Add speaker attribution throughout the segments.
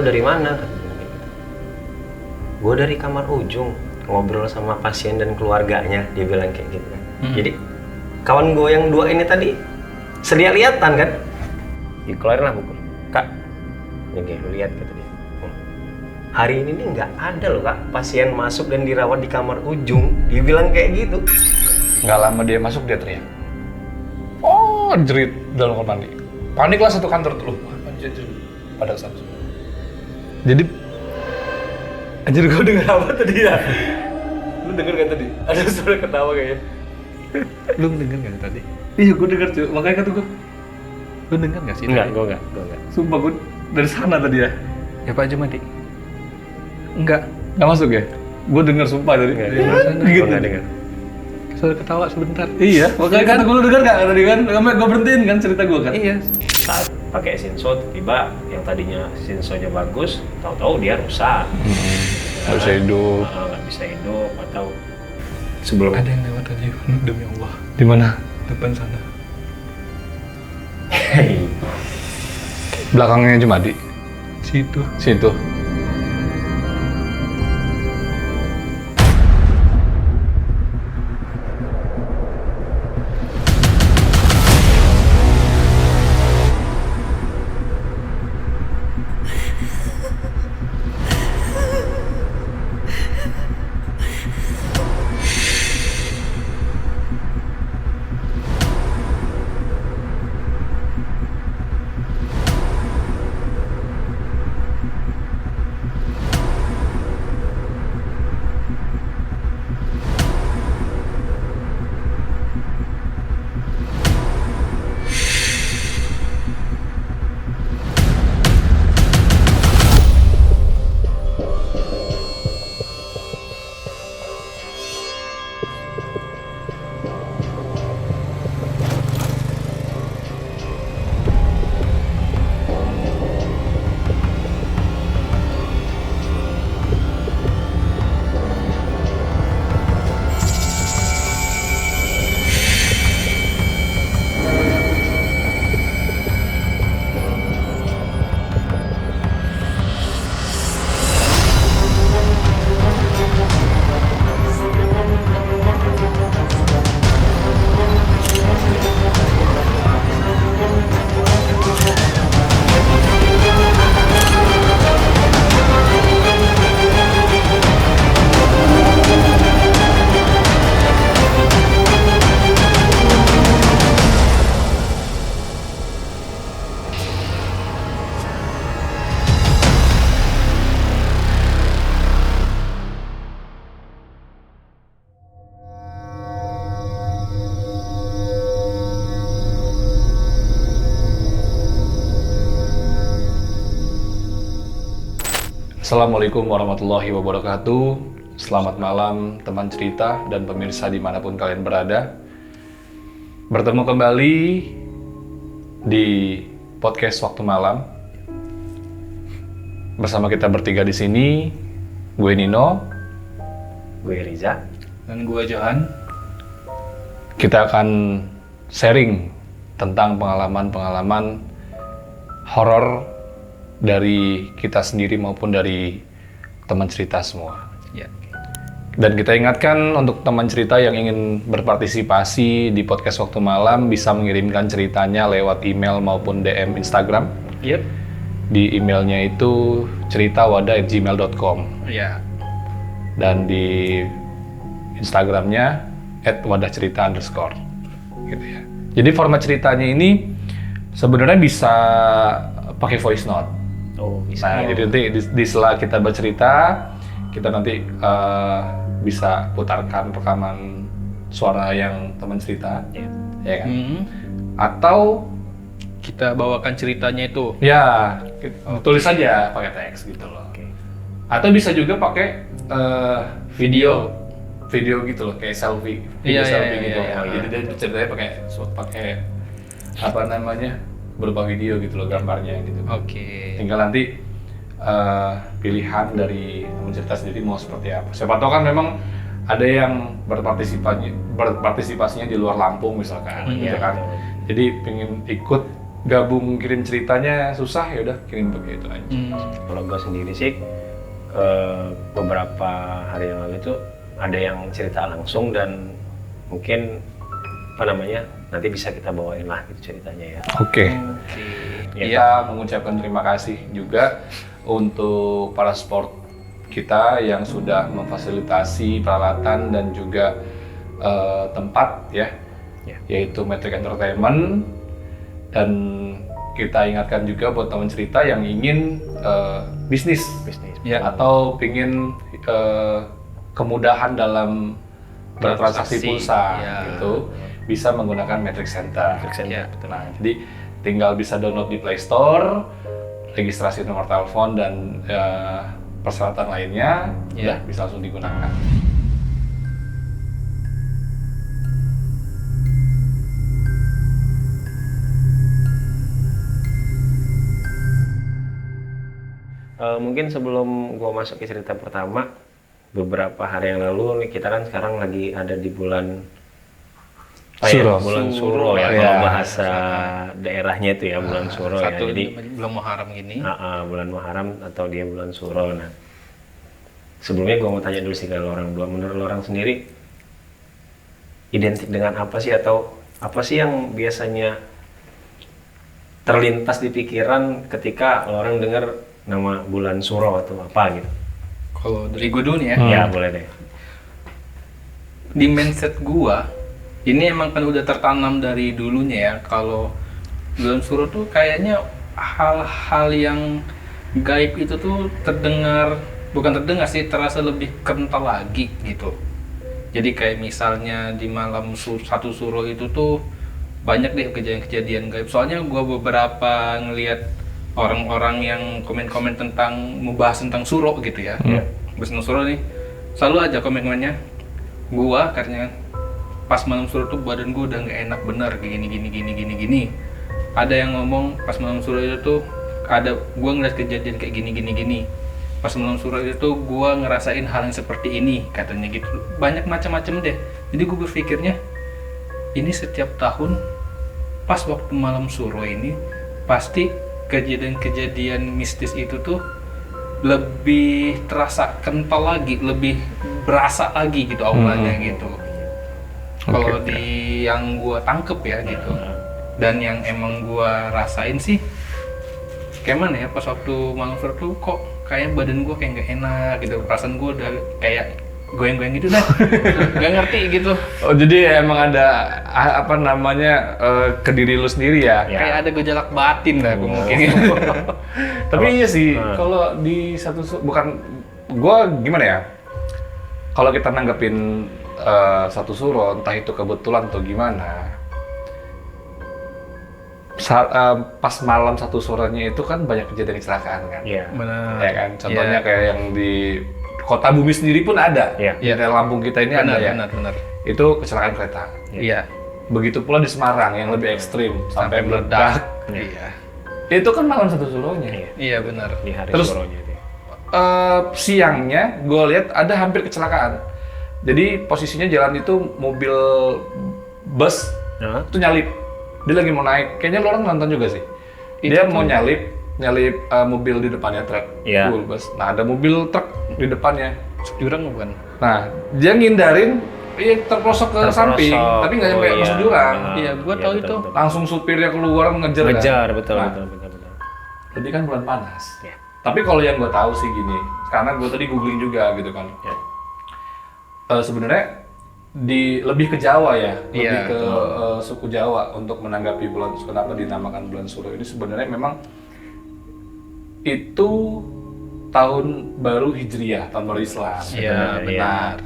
Speaker 1: dari mana? Gue dari kamar ujung ngobrol sama pasien dan keluarganya, dia bilang kayak gitu kan. Jadi kawan gue yang dua ini tadi sedia lihatan kan, dikeluarin lah buku. Kak, ini kayak lu lihat kata dia. Hari ini nih nggak ada loh kak pasien masuk dan dirawat di kamar ujung, dia bilang kayak gitu.
Speaker 2: Nggak lama dia masuk dia teriak. Oh, jerit dalam kamar mandi. Paniklah satu kantor tuh. Anjir, pada kesana. Jadi anjir, gue denger apa tadi ya? Lu denger kan tadi? Ada suara ketawa kayaknya. Lu denger kan tadi? Iya, gue denger cuy. Makanya kata gue, lu denger nggak sih?
Speaker 1: Enggak, gue enggak.
Speaker 2: Sumpah gue dari sana tadi ya.
Speaker 3: Ya Pak Jumadi.
Speaker 2: Nggak masuk ya? Gue denger sumpah dari sana.
Speaker 1: Gue enggak dengar.
Speaker 3: Suara ketawa sebentar.
Speaker 2: Iya, makanya kata gue, lu denger nggak tadi kan? Gue berhentiin kan cerita gue kan?
Speaker 3: Iya.
Speaker 1: Saat pakai Shinso, tiba yang tadinya Shinso-nya bagus, tahu-tahu dia rusak.
Speaker 2: Nggak bisa hidup.
Speaker 1: Nggak bisa hidup atau sebelum
Speaker 3: Ada yang lewat tadi, demi Allah.
Speaker 2: Di mana?
Speaker 3: Depan sana.
Speaker 2: Belakangnya Jumadi.
Speaker 3: Situ.
Speaker 2: Situ. Assalamualaikum warahmatullahi wabarakatuh. Selamat malam teman cerita dan pemirsa dimanapun kalian berada. Bertemu kembali di podcast Waktu Malam. Bersama kita bertiga di sini, gue Nino,
Speaker 1: gue Riza,
Speaker 3: Dan gua Johan.
Speaker 2: kita akan sharing tentang pengalaman-pengalaman horor dari kita sendiri maupun dari teman cerita semua.
Speaker 3: Ya.
Speaker 2: Dan kita ingatkan untuk teman cerita yang ingin berpartisipasi di podcast Waktu Malam bisa mengirimkan ceritanya lewat email maupun DM Instagram.
Speaker 3: Yep.
Speaker 2: Di emailnya itu ceritawadah@gmail.com
Speaker 3: Ya.
Speaker 2: dan di Instagramnya @wadahcerita_ gitu ya. Jadi format ceritanya ini sebenarnya bisa pakai voice note.
Speaker 1: oh bisa.
Speaker 2: Nah, jadi nanti di sela kita bercerita, kita nanti bisa putarkan rekaman suara yang teman cerita, ya kan? Atau
Speaker 3: Kita bawakan ceritanya itu.
Speaker 2: ya tulis saja pakai teks gitu loh. Atau bisa juga pakai video gitu loh, kayak selfie, video
Speaker 3: Iya,
Speaker 2: selfie
Speaker 3: iya,
Speaker 2: gitu.
Speaker 3: iya, iya.
Speaker 2: Jadi dia ceritanya pakai apa namanya, berupa video gitu loh, gambarnya gitu.
Speaker 3: Oke.
Speaker 2: Tinggal nanti pilihan dari teman cerita sendiri mau seperti apa. Siapa tahu kan memang ada yang berpartisipasinya di luar Lampung misalkan, gitu
Speaker 1: Iya,
Speaker 2: kan.
Speaker 1: betul.
Speaker 2: Jadi pengen ikut gabung kirim ceritanya susah, ya udah kirim begitu aja.
Speaker 1: Kalau gue sendiri sih beberapa hari yang lalu itu ada yang cerita langsung dan mungkin nanti bisa kita bawain lah gitu ceritanya ya.
Speaker 2: Oke.
Speaker 3: Iya.
Speaker 2: Kita mengucapkan terima kasih juga untuk para sport kita yang sudah memfasilitasi peralatan dan juga tempat ya, yaitu Metric Entertainment. Dan kita ingatkan juga buat teman cerita yang ingin bisnis
Speaker 3: Ya.
Speaker 2: atau ingin kemudahan dalam bertransaksi pulsa gitu, bisa menggunakan Metric Center.
Speaker 3: Ya.
Speaker 2: Nah, jadi tinggal bisa download di Play Store, registrasi nomor telepon dan persyaratan lainnya, udah bisa langsung digunakan.
Speaker 1: Mungkin sebelum gua masuk ke cerita pertama, beberapa hari yang lalu nih kita kan sekarang lagi ada di bulan bulan Suro ya, kalau bahasa daerahnya itu ya bulan Suro ya. Jadi
Speaker 3: bulan Muharram gini.
Speaker 1: Bulan Muharram atau dia bulan Suro. Nah, sebelumnya gua mau tanya dulu sih kalau orang dua, menurut orang sendiri identik dengan apa sih atau apa sih yang biasanya terlintas di pikiran ketika orang dengar nama bulan Suro atau apa gitu?
Speaker 3: Kalau dari gue dulu nih ya.
Speaker 1: Ya boleh deh.
Speaker 3: Di mindset gua ini emang kan udah tertanam dari dulunya ya, kalau bulan Suro tuh kayaknya hal-hal yang gaib itu tuh bukan terdengar sih, terasa lebih kental lagi gitu. Jadi kayak misalnya di malam satu Suro itu tuh banyak deh kejadian-kejadian gaib. Soalnya gua beberapa ngelihat orang-orang yang komen-komen tentang membahas tentang Suro gitu ya. Bahas tentang Suro nih, selalu aja komen-komennya gua karena pas malam Suro tuh badan gua udah nggak enak bener, gini. Ada yang ngomong pas malam Suro itu tuh gua ngeliat kejadian kayak gini. Pas malam Suro itu tuh gua ngerasain hal yang seperti ini, katanya gitu. Banyak macam-macam deh. Jadi gua berpikirnya ini setiap tahun pas waktu malam Suro ini pasti kejadian-kejadian mistis itu tuh lebih terasa kental lagi, lebih berasa lagi gitu auranya gitu. Kalau di yang gua tangkep ya gitu, dan yang emang gua rasain sih, kayak mana ya pas waktu malam Suro tuh kok kayak badan gua kayak nggak enak gitu, perasaan gua udah kayak goyang-goyang gitu dah, nggak ngerti gitu.
Speaker 2: Oh jadi emang ada ke diri lu sendiri ya?
Speaker 3: Kayak ada gejolak batin lah mungkin.
Speaker 2: Tapi iya sih, kalau di bukan gua gimana ya? Kalau kita nanggepin satu Suro, entah itu kebetulan atau gimana, pas malam satu Suronya itu kan banyak kejadian kecelakaan kan?
Speaker 1: Iya.
Speaker 3: Benar.
Speaker 2: Ya kan, contohnya kayak yang di Kota Bumi sendiri pun ada. Di Lampung kita ini ada ya.
Speaker 3: Benar.
Speaker 2: Itu kecelakaan kereta.
Speaker 3: Iya.
Speaker 2: Begitu pula di Semarang yang lebih ekstrim sampai meledak.
Speaker 3: Iya.
Speaker 2: Itu kan malam satu Suronya.
Speaker 3: Iya benar.
Speaker 1: Di hari
Speaker 2: Terus,
Speaker 1: Suronya itu.
Speaker 2: Siangnya gue lihat ada hampir kecelakaan. Jadi posisinya jalan itu mobil bus itu nyalip. Dia lagi mau naik. Kayaknya lo orang nonton juga sih. Dia mau nyalip mobil di depannya truk. Full bus. Nah ada mobil truk di depannya.
Speaker 3: Jurang bukan?
Speaker 2: Nah dia ngindarin, terprosok ke samping, tapi nggak nyampe masuk jurang.
Speaker 3: Iya, gua tahu itu.
Speaker 1: Betul.
Speaker 2: Langsung supirnya keluar ngejar.
Speaker 1: Betul.
Speaker 2: Jadi kan bulan panas. Tapi kalau yang gue tahu sih gini, karena gue tadi googling juga gitu kan. Sebenarnya lebih ke Jawa ya, lebih ke suku Jawa untuk menanggapi bulan kenapa dinamakan bulan Suro ini sebenarnya memang itu tahun baru Hijriah, tahun baru Islam.
Speaker 3: Iya, benar.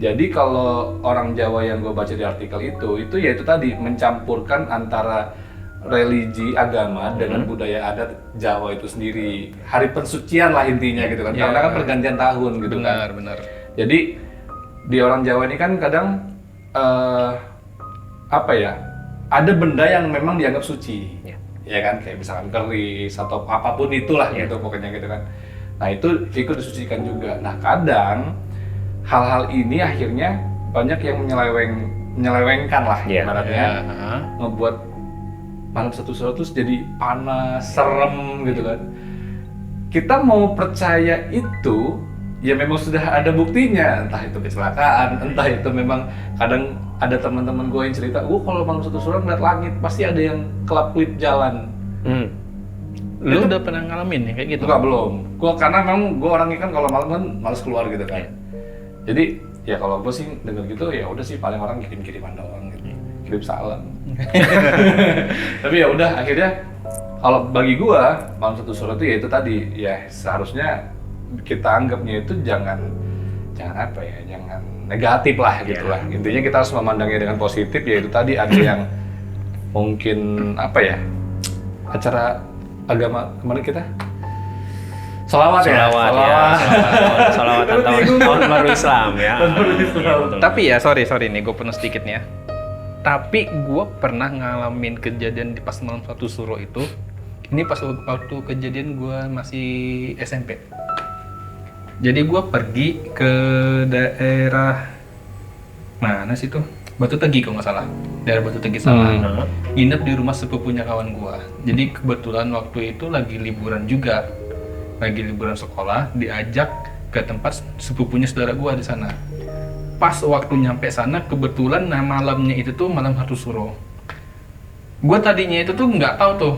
Speaker 2: Jadi kalau orang Jawa yang gue baca di artikel itu ya itu tadi mencampurkan antara religi, agama dengan budaya adat Jawa itu sendiri. Hari pensucian lah intinya gitu kan. Karena kan pergantian tahun gitu kan.
Speaker 3: Benar.
Speaker 2: Jadi di orang Jawa ini kan kadang ada benda yang memang dianggap suci. Ya kan, kayak misalkan keris atau apapun itulah gitu pokoknya gitu kan. Nah itu ikut disucikan juga. Nah kadang hal-hal ini akhirnya banyak yang menyelewengkan lah ibaratnya, ngebuat malam satu suro terus jadi panas, serem gitu kan. Kita mau percaya itu, ya memang sudah ada buktinya, entah itu kecelakaan, entah itu memang kadang ada teman-teman gue yang cerita, kalau malam satu suro ngeliat langit pasti ada yang kelap-kelip jalan.
Speaker 3: Lu udah pernah ngalamin ya kayak gitu?
Speaker 2: Enggak, belum. Karena memang gue orangnya kan kalau malam kan males keluar gitu kan. Jadi ya kalau gue sih denger gitu ya udah sih paling orang kirim-kiriman doang gitu. Kirim salam. Tapi ya udah akhirnya kalau bagi gue malam satu suro itu ya itu tadi ya seharusnya kita anggapnya itu jangan apa ya, jangan negatif lah gitu lah. Intinya kita harus memandangnya dengan positif, yaitu tadi ada yang mungkin apa ya, acara agama kemarin kita Sholawat
Speaker 1: tahun baru Islam ya.
Speaker 3: Tapi ya sorry nih, gue penuh sedikit nih ya. Tapi gue pernah ngalamin kejadian di pas malam satu suro itu. Ini pas waktu kejadian gue masih SMP. Jadi gue pergi ke daerah mana sih tuh? Batu Tegi kalau nggak salah. Daerah Batu Tegi sana. Nginep di rumah sepupunya kawan gue. Jadi kebetulan waktu itu lagi liburan juga. Lagi liburan sekolah, diajak ke tempat sepupunya saudara gua di sana. Pas waktu nyampe sana, kebetulan malamnya itu tuh malam satu suro. Gua tadinya itu tuh nggak tahu tuh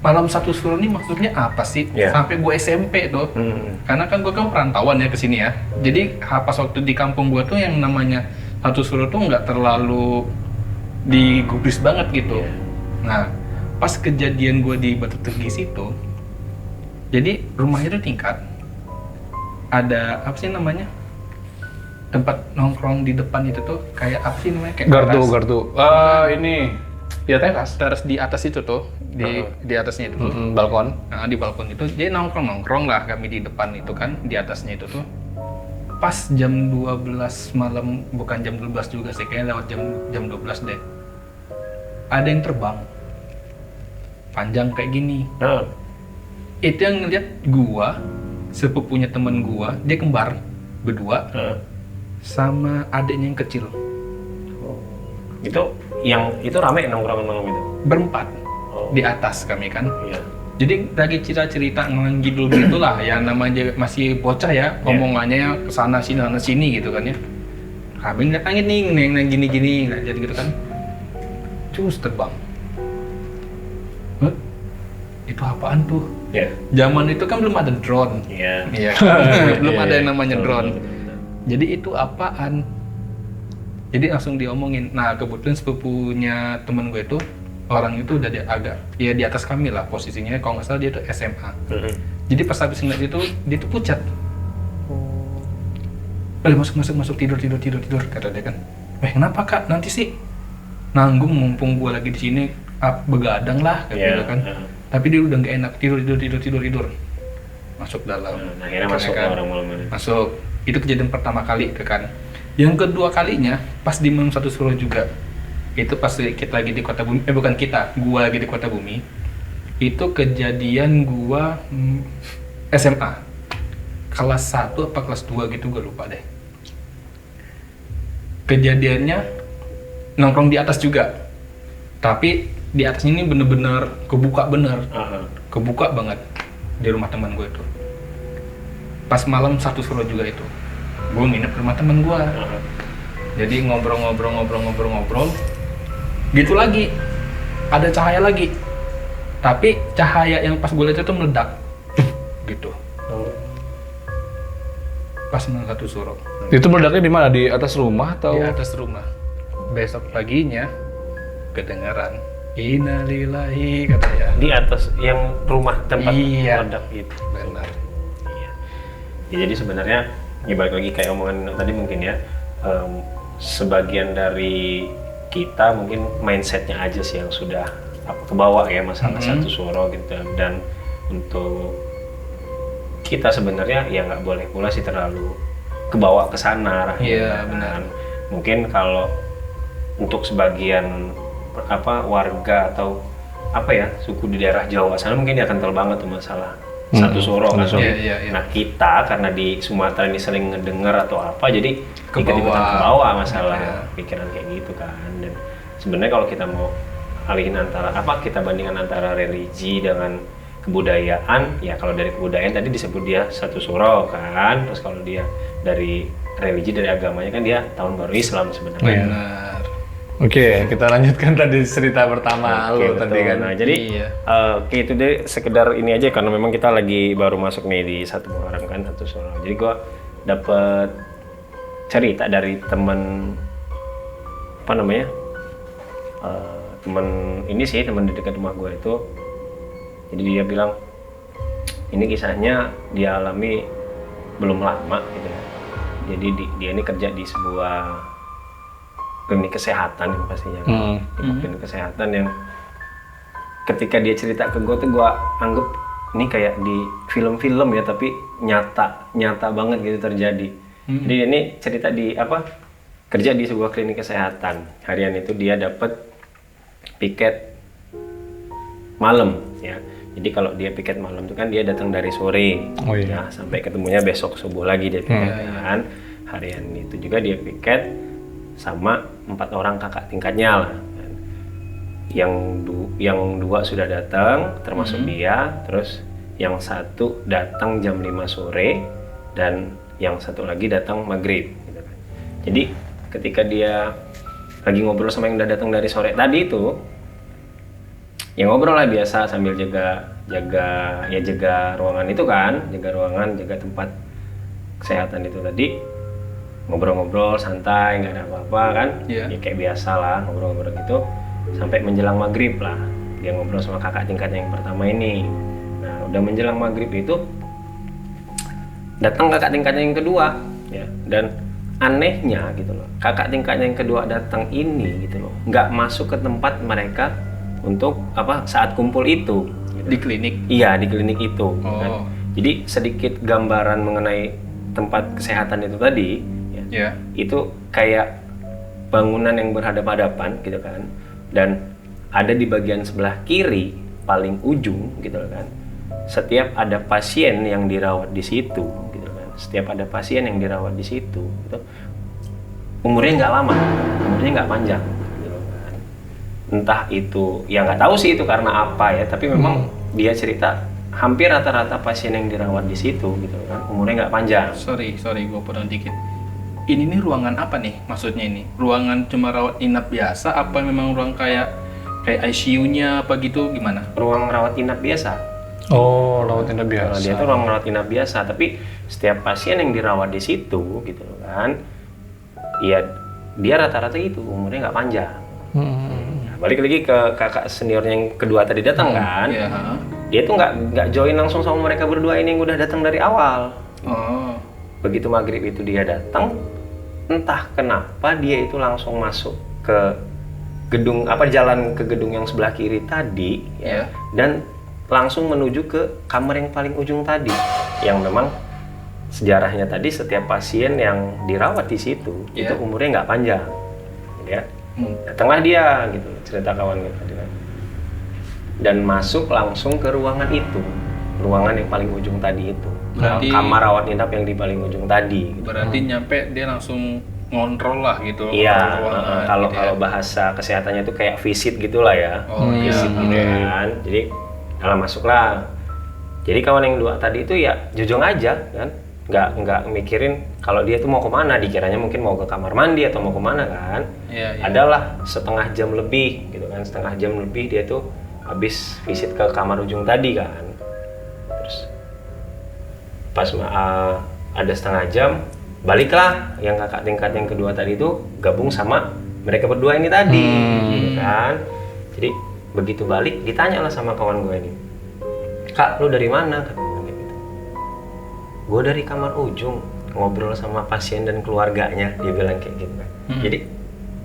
Speaker 3: malam satu suro ini maksudnya apa sih? Sampai gua SMP tuh. Karena kan gua kan perantauan ya ke sini ya. Jadi pas waktu di kampung gua tuh yang namanya satu suro tuh nggak terlalu digubris banget gitu. Nah, pas kejadian gua di Batu Tegi situ, jadi rumahnya itu tingkat, ada apa sih namanya, tempat nongkrong di depan itu tuh kayak apa sih namanya, kayak
Speaker 2: gardu. Ini ya teras
Speaker 3: di atas itu tuh, di atasnya itu tuh.
Speaker 2: Balkon.
Speaker 3: Nah, di balkon itu, jadi nongkrong lah kami di depan itu kan, di atasnya itu tuh. Pas jam 12 malam, bukan jam 12 juga sih, kayaknya lewat jam 12 deh. Ada yang terbang, panjang kayak gini. Itu yang ngeliat gua, sepupunya temen gua, dia kembar berdua, sama adiknya yang kecil.
Speaker 1: Itu rame nongkrongan malam itu?
Speaker 3: Berempat, di atas kami kan. Jadi lagi cerita ngidul gitulah, ya namanya masih bocah ya, omongannya kesana sini gitu kan ya. Kami ngeliat langit nih, neng gini-gini, jadi gitu kan. Terus terbang. Itu apaan tuh? Zaman itu kan belum ada drone. Belum ada yang namanya drone. Jadi itu apaan? Jadi langsung diomongin. Nah, kebetulan sepupunya temen gue itu, orang itu udah agak ya di atas kami lah posisinya. Kalau nggak salah dia tuh SMA. Jadi pas habis ngeliat itu, dia tuh pucat. Masuk tidur kata dia kan. Kenapa kak? Nanti sih nanggung mumpung gue lagi di sini, begadang lah kata kan. Tapi dia udah nggak enak, tidur. Masuk dalam.
Speaker 1: Akhirnya masuk
Speaker 3: kan.
Speaker 1: Orang malam ini.
Speaker 3: Masuk. Itu kejadian pertama kali kan. Yang kedua kalinya, pas di malam satu suro juga. Itu pas kita lagi di Kota Bumi, gua lagi di Kota Bumi. Itu kejadian gua SMA. Kelas 1 apa kelas 2 gitu, gua lupa deh. Kejadiannya nongkrong di atas juga. Tapi di atasnya ini bener-bener kebuka banget di rumah teman gue itu. Pas malam satu suro juga itu, gue nginep di rumah teman gue. Jadi ngobrol, gitu lagi, ada cahaya lagi. Tapi cahaya yang pas gue lihat itu meledak, gitu. Pas malam satu suro.
Speaker 2: Itu meledaknya di mana? Di atas rumah atau?
Speaker 3: Di atas rumah. Besok paginya kedengaran innalillahi katanya.
Speaker 1: Di atas yang rumah tempat meledak itu.
Speaker 3: Benar.
Speaker 1: Ya, jadi sebenarnya ya balik lagi kayak omongan tadi mungkin ya, sebagian dari kita mungkin mindsetnya aja sih yang sudah kebawa ya masalah satu suro gitu. Dan untuk kita sebenarnya ya nggak boleh pula sih terlalu kebawa ke sana.
Speaker 3: Iya benar.
Speaker 1: Mungkin kalau untuk sebagian warga atau suku di daerah Jawa sana mungkin dia kental banget tuh masalah satu suro kan. Nah kita karena di Sumatera ini sering ngedenger atau apa, jadi ikut-ikutan kebawa masalah pikiran kayak gitu kan. Dan sebenarnya kalau kita mau alihin antara kita bandingkan antara religi dengan kebudayaan. Ya kalau dari kebudayaan tadi disebut dia satu suro kan, terus kalau dia dari religi, dari agamanya kan dia tahun baru Islam sebenarnya.
Speaker 3: Benar.
Speaker 2: Oke, kita lanjutkan tadi cerita pertama
Speaker 1: Oke,
Speaker 2: lu tadi
Speaker 1: betul.
Speaker 2: kan.
Speaker 1: Nah, jadi
Speaker 3: Iya.
Speaker 1: oke, itu deh sekedar ini aja karena memang kita lagi baru masuk nih di 1 Muharram kan, satu Suro. Jadi gua dapet cerita dari temen apa namanya? Temen ini sih, temen di dekat rumah gua itu. Jadi dia bilang ini kisahnya dia alami belum lama gitu ya. Jadi dia ini kerja di sebuah klinik kesehatan yang pastinya kan. Di klinik kesehatan yang ketika dia cerita ke gue tuh gue anggap ini kayak di film-film ya, tapi nyata banget gitu terjadi. Jadi ini cerita di kerja di sebuah klinik kesehatan. Harian itu dia dapat piket malam ya. Jadi kalau dia piket malam itu kan dia datang dari sore ya, sampai ketemunya besok subuh lagi dia piket kan. Harian itu juga dia piket sama 4 orang kakak tingkatnya lah. Yang dua sudah datang termasuk dia, terus yang satu datang jam 5 sore dan yang satu lagi datang maghrib gitu kan. Jadi ketika dia lagi ngobrol sama yang udah datang dari sore tadi itu, ya ngobrol lah biasa sambil jaga ruangan itu kan, jaga tempat kesehatan itu tadi. Ngobrol-ngobrol santai, nggak ada apa-apa kan, ya kayak biasa lah ngobrol-ngobrol gitu sampai menjelang maghrib lah dia ngobrol sama kakak tingkatnya yang pertama ini. Nah udah menjelang maghrib itu datang kakak tingkatnya yang kedua ya, dan anehnya gitu loh, kakak tingkatnya yang kedua datang ini gitu loh nggak masuk ke tempat mereka untuk saat kumpul itu gitu.
Speaker 3: Di klinik?
Speaker 1: Iya, di klinik itu kan. Jadi sedikit gambaran mengenai tempat kesehatan itu tadi ya. Itu kayak bangunan yang berhadap-hadapan gitu kan, dan ada di bagian sebelah kiri paling ujung gitu kan. Setiap ada pasien yang dirawat di situ gitu kan. Setiap ada pasien yang dirawat di situ gitu, umurnya nggak lama, umurnya nggak panjang gitu kan. Entah itu ya nggak tahu sih itu karena apa ya, tapi memang dia cerita hampir rata-rata pasien yang dirawat di situ gitu kan umurnya nggak panjang.
Speaker 3: Sorry, gue potong dikit. Ini nih ruangan apa nih maksudnya ini? Ruangan cuma rawat inap biasa? Apa memang ruang kayak ICU-nya apa gitu gimana?
Speaker 1: Ruang rawat inap biasa.
Speaker 2: Oh, rawat inap biasa.
Speaker 1: Dia tuh ruang rawat inap biasa, tapi setiap pasien yang dirawat di situ gitu kan, ya dia rata-rata itu umurnya nggak panjang. Balik lagi ke kakak seniornya yang kedua tadi datang kan. Dia tuh nggak join langsung sama mereka berdua ini yang udah datang dari awal. Begitu maghrib itu dia datang, entah kenapa dia itu langsung masuk ke gedung jalan ke gedung yang sebelah kiri tadi ya, dan langsung menuju ke kamar yang paling ujung tadi, yang memang sejarahnya tadi setiap pasien yang dirawat di situ itu umurnya nggak panjang gitu ya. Datanglah dia gitu, cerita kawan kita tadi kan, dan masuk langsung ke ruangan itu, ruangan yang paling ujung tadi itu. Berarti, kamar rawat inap yang di paling ujung tadi gitu.
Speaker 3: Berarti nyampe dia langsung ngontrol lah gitu.
Speaker 1: Iya, kalau bahasa kesehatannya itu kayak visit gitulah ya. Visit gitu kan. Jadi masuklah. Jadi kawan yang dua tadi itu ya jujung aja kan, nggak mikirin kalau dia tuh mau kemana, dikiranya mungkin mau ke kamar mandi atau mau kemana kan. Adalah setengah jam lebih gitu kan, setengah jam lebih dia tuh habis visit ke kamar ujung tadi kan. Terus pas ada setengah jam, baliklah yang kakak tingkat yang kedua tadi itu gabung sama mereka berdua ini tadi gitu kan. Jadi begitu balik ditanya lah sama kawan gue ini, "Kak, lu dari mana?" katanya gitu. "Gue dari kamar ujung, ngobrol sama pasien dan keluarganya," dia bilang kayak gitu kan. Jadi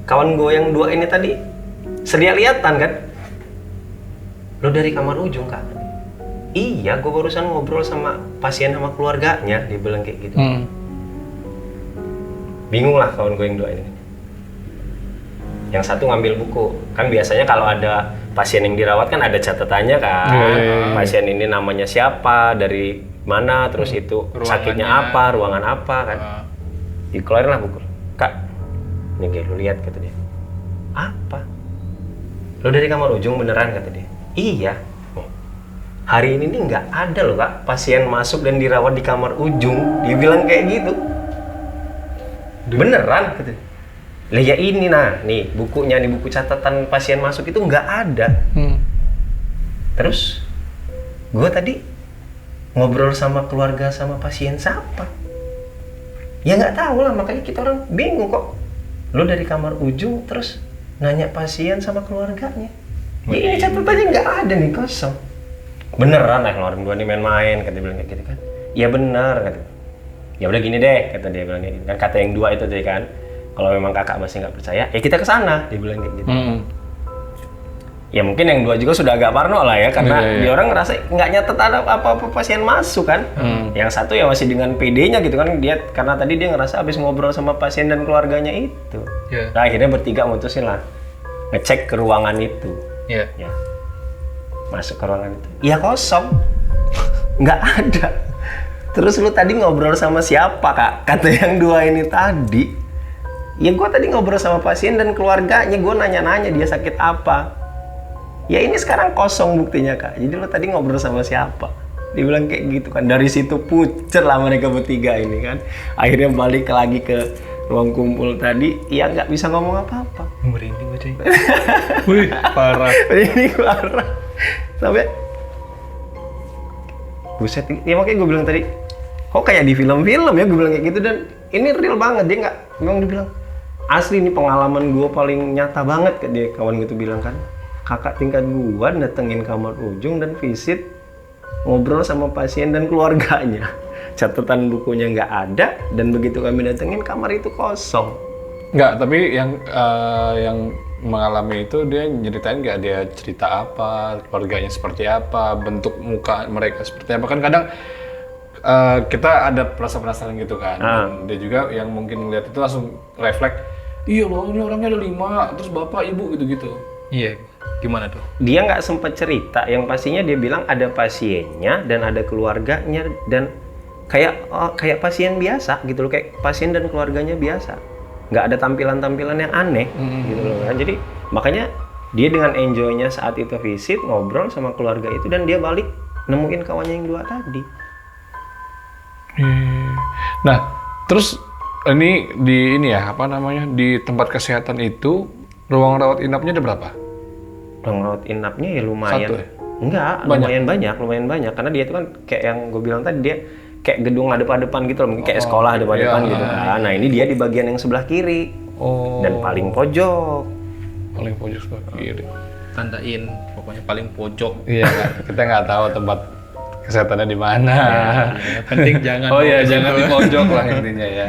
Speaker 1: kawan gue yang dua ini tadi selia-liatan kan, "Lu dari kamar ujung, Kak?" "Iya, gue barusan ngobrol sama pasien sama keluarganya," dia bilang kayak gitu. Bingung lah kawan gue yang dua ini. Yang satu ngambil buku, kan biasanya kalau ada pasien yang dirawat kan ada catatannya kan. Pasien ini namanya siapa, dari mana, terus itu sakitnya apa, ruangan apa kan. Dikeluarin lah buku. "Kak, ini lu lihat," kata dia. "Apa?" lo dari kamar ujung beneran, kata dia. Iya. Hari ini nih nggak ada loh kak pasien masuk dan dirawat di kamar ujung. Dia bilang kayak gitu. Beneran, kata dia. Lah ya ini nih bukunya, nih buku catatan pasien masuk itu nggak ada. Terus gue tadi ngobrol sama keluarga sama pasien siapa? Ya nggak tahu lah, makanya kita orang bingung kok. Lo dari kamar ujung terus nanya pasien sama keluarganya. Ya ini catatannya nggak ada nih, kosong. Beneran lah keluarin dua nih main-main, kata dia bilang kayak gitu kan. Ya bener, kata. Ya udah gini deh, kata dia bilang kayak gitu kan. Kata yang dua itu tadi kan, kalau memang kakak masih nggak percaya, ya kita kesana, dia bilang kayak gitu. Ya mungkin yang dua juga sudah agak parno lah ya, karena dia orang ngerasa nggak nyatet ada apa-apa pasien masuk kan. Yang satu ya masih dengan PD-nya gitu kan, dia karena tadi dia ngerasa habis ngobrol sama pasien dan keluarganya itu. Nah akhirnya bertiga mutusin lah ngecek ke ruangan itu. Ya. Masuk ke ruangan itu, iya kosong, nggak ada. Terus lu tadi ngobrol sama siapa kak? Kata yang dua ini tadi, ya gue tadi ngobrol sama pasien dan keluarganya, gue nanya-nanya dia sakit apa. Ya ini sekarang kosong buktinya kak, jadi lu tadi ngobrol sama siapa? Dia bilang kayak gitu kan, dari situ pucer lah mereka bertiga ini kan. Akhirnya balik lagi ke ruang kumpul tadi, ya nggak bisa ngomong apa-apa.
Speaker 3: Merinding aja. Wih, parah.
Speaker 1: Merinding parah. Sampai buset, ya makanya gue bilang tadi, kok kayak di film-film ya, gue bilang kayak gitu. Dan ini real banget, dia nggak, memang dia bilang asli ini pengalaman gue paling nyata banget. Dia kawan gue tuh bilang kan, kakak tingkat gue datengin kamar ujung dan visit ngobrol sama pasien dan keluarganya. Catatan bukunya nggak ada, dan begitu kami datengin kamar itu kosong.
Speaker 2: Nggak, tapi yang mengalami itu dia nyeritain nggak, dia cerita apa, keluarganya seperti apa, bentuk muka mereka seperti apa. Kan kadang kita ada perasaan penasaran gitu kan. Dan dia juga yang mungkin ngeliat itu langsung refleks, iya loh ini orangnya ada 5, terus bapak ibu gitu-gitu.
Speaker 3: Iya, gimana tuh?
Speaker 1: Dia nggak sempat cerita, yang pastinya dia bilang ada pasiennya dan ada keluarganya, dan kayak pasien biasa gitu loh, kayak pasien dan keluarganya biasa. Nggak ada tampilan-tampilan yang aneh gitu loh kan. Jadi makanya dia dengan enjoy-nya saat itu visit, ngobrol sama keluarga itu, dan dia balik nemuin kawannya yang dua tadi.
Speaker 2: Nah, terus ini di tempat kesehatan itu ruang rawat inapnya ada berapa?
Speaker 1: Ruang rawat inapnya ya lumayan.
Speaker 2: Satu ya?
Speaker 1: Enggak, lumayan banyak karena dia itu kan kayak yang gue bilang tadi, dia kayak gedung hadap-hadapan gitu loh, mungkin kayak sekolah hadap-hadapan gitu kan. Nah ini dia di bagian yang sebelah kiri dan paling pojok.
Speaker 2: Paling pojok sebelah kiri.
Speaker 3: Tandain, pokoknya paling pojok.
Speaker 2: Iya, kita nggak tahu tempat kesehatannya di mana.
Speaker 3: Ya, penting jangan.
Speaker 2: Jangan di pojok lah intinya ya.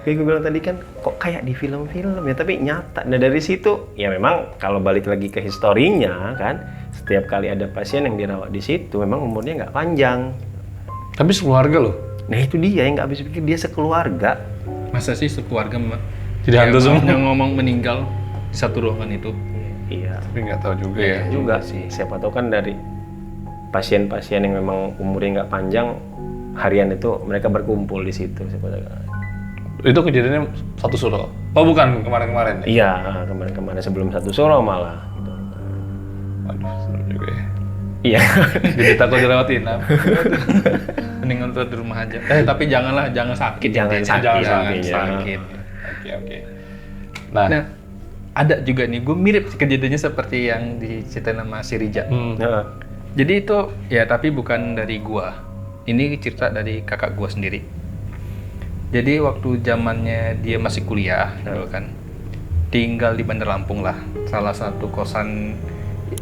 Speaker 1: Kayak gue bilang tadi kan, kok kayak di film-film ya, tapi nyata. Nah dari situ, ya memang kalau balik lagi ke historinya kan, setiap kali ada pasien yang dirawat di situ, memang umurnya nggak panjang.
Speaker 2: Tapi sekeluarga loh.
Speaker 1: Nah itu dia yang nggak habis pikir, dia sekeluarga.
Speaker 3: Masa sih sekeluarga
Speaker 2: jadi hantu semua
Speaker 3: yang ngomong meninggal di satu ruangan itu?
Speaker 1: Iya.
Speaker 2: Tapi nggak tahu juga ya.
Speaker 1: Juga sih. Siapa tahu kan dari pasien-pasien yang memang umurnya nggak panjang, harian itu mereka berkumpul di situ. Siapa tahu.
Speaker 2: Itu kejadiannya satu suro. Oh bukan kemarin-kemarin ya?
Speaker 1: Iya, kemarin-kemarin sebelum satu suro malah. Gitu.
Speaker 2: Aduh, seru juga ya.
Speaker 1: Iya.
Speaker 2: Jadi takut dirawat inap.
Speaker 3: Mending nonton di rumah aja. Tapi jangan sakit.
Speaker 1: Jangan
Speaker 3: sakit.
Speaker 2: Oke. Nah,
Speaker 3: ada juga nih, gue mirip kejadiannya seperti yang diceritain sama si Rija. Jadi itu ya, tapi bukan dari gua. Ini cerita dari kakak gua sendiri. Jadi waktu zamannya dia masih kuliah, gitu kan, tinggal di Bandar Lampung lah, salah satu kosan.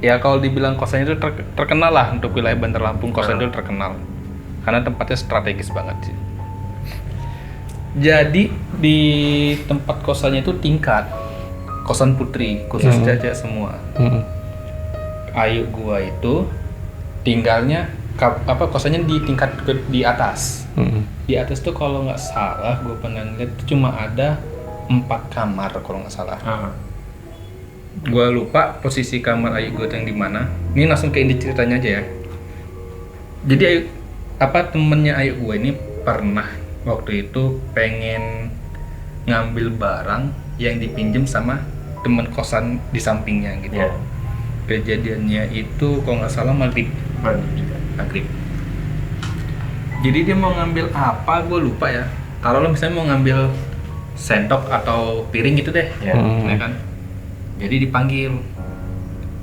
Speaker 3: Ya kalau dibilang kosan itu terkenal lah untuk wilayah Bandar Lampung, kosan itu terkenal karena tempatnya strategis banget sih. Jadi di tempat kosannya itu tingkat, kosan putri, khusus cewek semua. Ayu gua itu tinggalnya kosannya di tingkat di atas. Di atas tuh kalau nggak salah gue pernah lihat cuma ada 4 kamar kalau nggak salah. Gue lupa posisi kamar Ayu gue yang di mana. Ini langsung ke inti ceritanya aja ya. Jadi temennya Ayu gue ini pernah waktu itu pengen ngambil barang yang dipinjem sama temen kosan di sampingnya gitu. Kejadiannya itu kalau nggak salah maghrib. Jadi dia mau ngambil apa, gue lupa ya. Taruhlah misalnya mau ngambil sendok atau piring gitu deh, ya kan. Jadi dipanggil.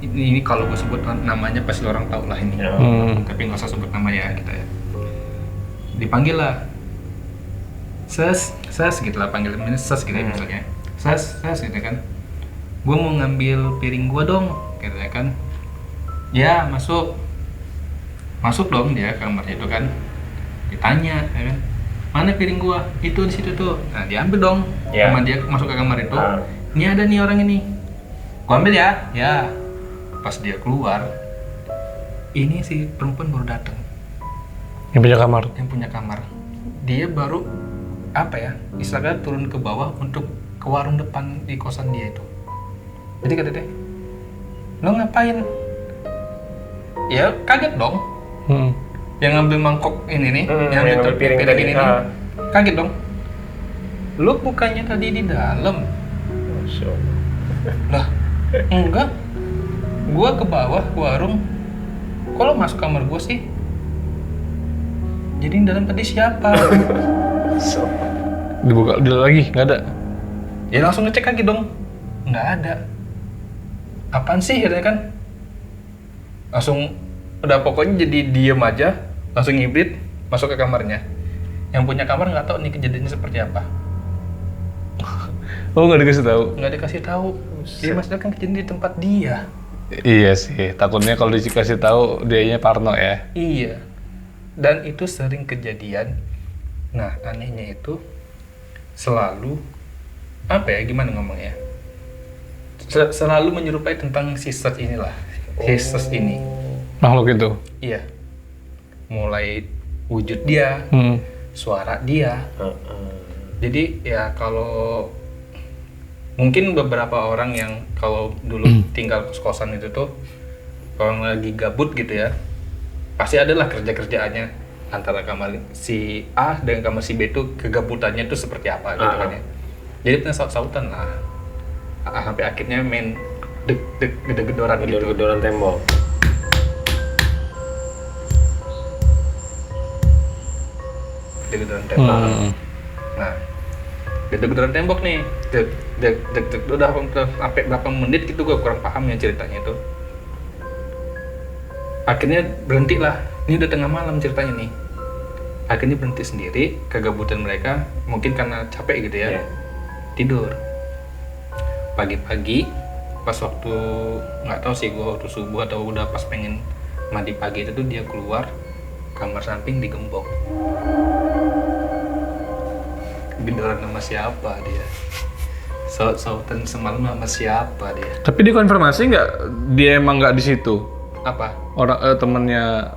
Speaker 3: Ini kalau gue sebut namanya pasti orang tahu lah ini. Tapi nggak usah sebut nama ya kita ya. Dipanggil lah. Ses gitu lah, panggil ses gitu ya misalnya. Ses gitu kan. Gue mau ngambil piring gue dong, gitu ya kan. Ya masuk dong dia ke kamarnya itu kan. Ditanya ya kan, mana piring gue? Itu di situ tuh. Nah diambil dong, sama dia masuk ke kamar itu. Ini ada nih orang ini, gue ambil ya. Ya pas dia keluar, ini si perempuan baru datang.
Speaker 2: Yang punya kamar.
Speaker 3: Dia baru apa ya, istilahnya turun ke bawah untuk ke warung depan di kosan dia itu. Jadi kata dia, lo ngapain? Ya kaget dong. Yang ngambil mangkok ini nih, yang ngambil piring ini nih, kaget dong. Lo bukannya tadi di dalam? Lah, enggak. Gua ke bawah ke warung. Kok lo masuk kamar gua sih? Jadi di dalam tadi siapa?
Speaker 2: Dibuka lagi, nggak ada.
Speaker 3: Ya langsung ngecek lagi dong, nggak ada. Apaan sih katanya kan? Langsung udah pokoknya jadi diem aja, langsung ngibrit masuk ke kamarnya. Yang punya kamar nggak tahu nih kejadiannya seperti apa.
Speaker 2: Oh, nggak dikasih tahu?
Speaker 3: Nggak dikasih tahu. Dia maksudnya kan kejadian di tempat dia.
Speaker 2: Iya sih, takutnya kalau dikasih tahu dianya parno ya.
Speaker 3: Iya. Dan itu sering kejadian. Nah, anehnya itu selalu apa ya, gimana ngomongnya? Selalu menyerupai tentang sisters inilah. Sisters ini.
Speaker 2: Makhluk itu?
Speaker 3: Iya. Mulai wujud dia, suara dia. Jadi ya kalau mungkin beberapa orang yang kalau dulu tinggal kos-kosan itu tuh kalau lagi gabut gitu ya, pasti adalah kerja-kerjaannya antara kamar si A dan kamar si B itu kegabutannya itu seperti apa gitu kan ya. Jadi pernah saut-sautan lah. Sampai akhirnya main gedor-gedoran gitu.
Speaker 1: Gedor-gedoran tembok.
Speaker 3: Gedor-gedoran tembok. Nah, gedor-gedoran tembok nih. Udah sampai berapa menit gitu, gue kurang paham ya ceritanya itu. Akhirnya berhenti lah. Ini udah tengah malam ceritanya nih. Akhirnya berhenti sendiri, kegabutan mereka mungkin karena capek gitu ya. Tidur. Pagi-pagi pas waktu nggak tahu sih gue waktu subuh atau udah pas pengen mandi pagi itu tuh dia keluar kamar samping digembok. Gendoran sama siapa dia? Saut-sautan semalam sama siapa dia?
Speaker 2: Tapi dia konfirmasi nggak dia emang nggak di situ?
Speaker 3: Apa?
Speaker 2: Orang temennya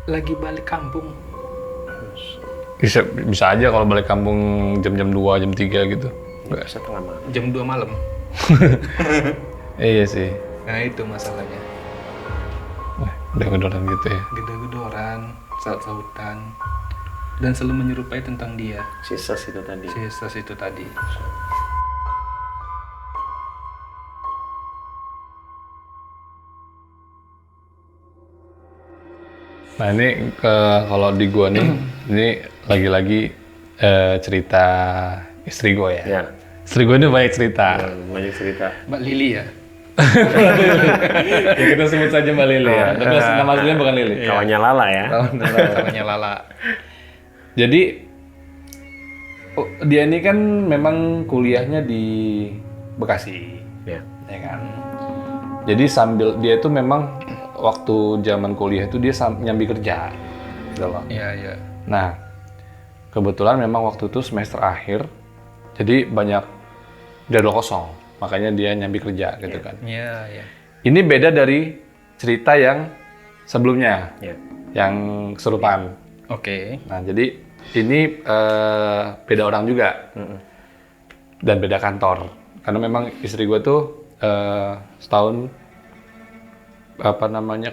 Speaker 3: lagi balik kampung.
Speaker 2: Bisa aja kalau balik kampung jam-jam 2, jam 3 gitu.
Speaker 1: Nggak setengah malam.
Speaker 3: Jam 2 malam.
Speaker 2: Iya sih.
Speaker 3: Nah itu masalahnya.
Speaker 2: Udah gedoran gitu ya.
Speaker 3: Gedor-gedoran, saut-sautan, dan selalu menyerupai tentang dia.
Speaker 1: Sisters itu tadi.
Speaker 3: Sisters itu tadi.
Speaker 2: Nah ini kalau di gua nih, ini lagi-lagi cerita istri gua ya.
Speaker 1: Ya.
Speaker 2: Istri gua ini banyak cerita.
Speaker 1: Banyak cerita.
Speaker 3: Mbak Lili ya?
Speaker 2: Ya kita sebut saja Mbak Lili ya. Tapi nama aslinya bukan Lili.
Speaker 1: Kawannya Lala ya.
Speaker 3: Namanya Lala.
Speaker 2: Jadi dia ini kan memang kuliahnya di Bekasi.
Speaker 1: Ya.
Speaker 2: Ya kan. Jadi sambil dia itu memang waktu zaman kuliah itu dia nyambi kerja gitu loh.
Speaker 3: Iya.
Speaker 2: Nah, kebetulan memang waktu itu semester akhir, jadi banyak jadwal kosong, makanya dia nyambi kerja gitu kan.
Speaker 3: Iya.
Speaker 2: Ini beda dari cerita yang sebelumnya, yang kesurupan.
Speaker 3: Oke.
Speaker 2: Nah, jadi ini beda orang juga, dan beda kantor. Karena memang istri gue tuh setahun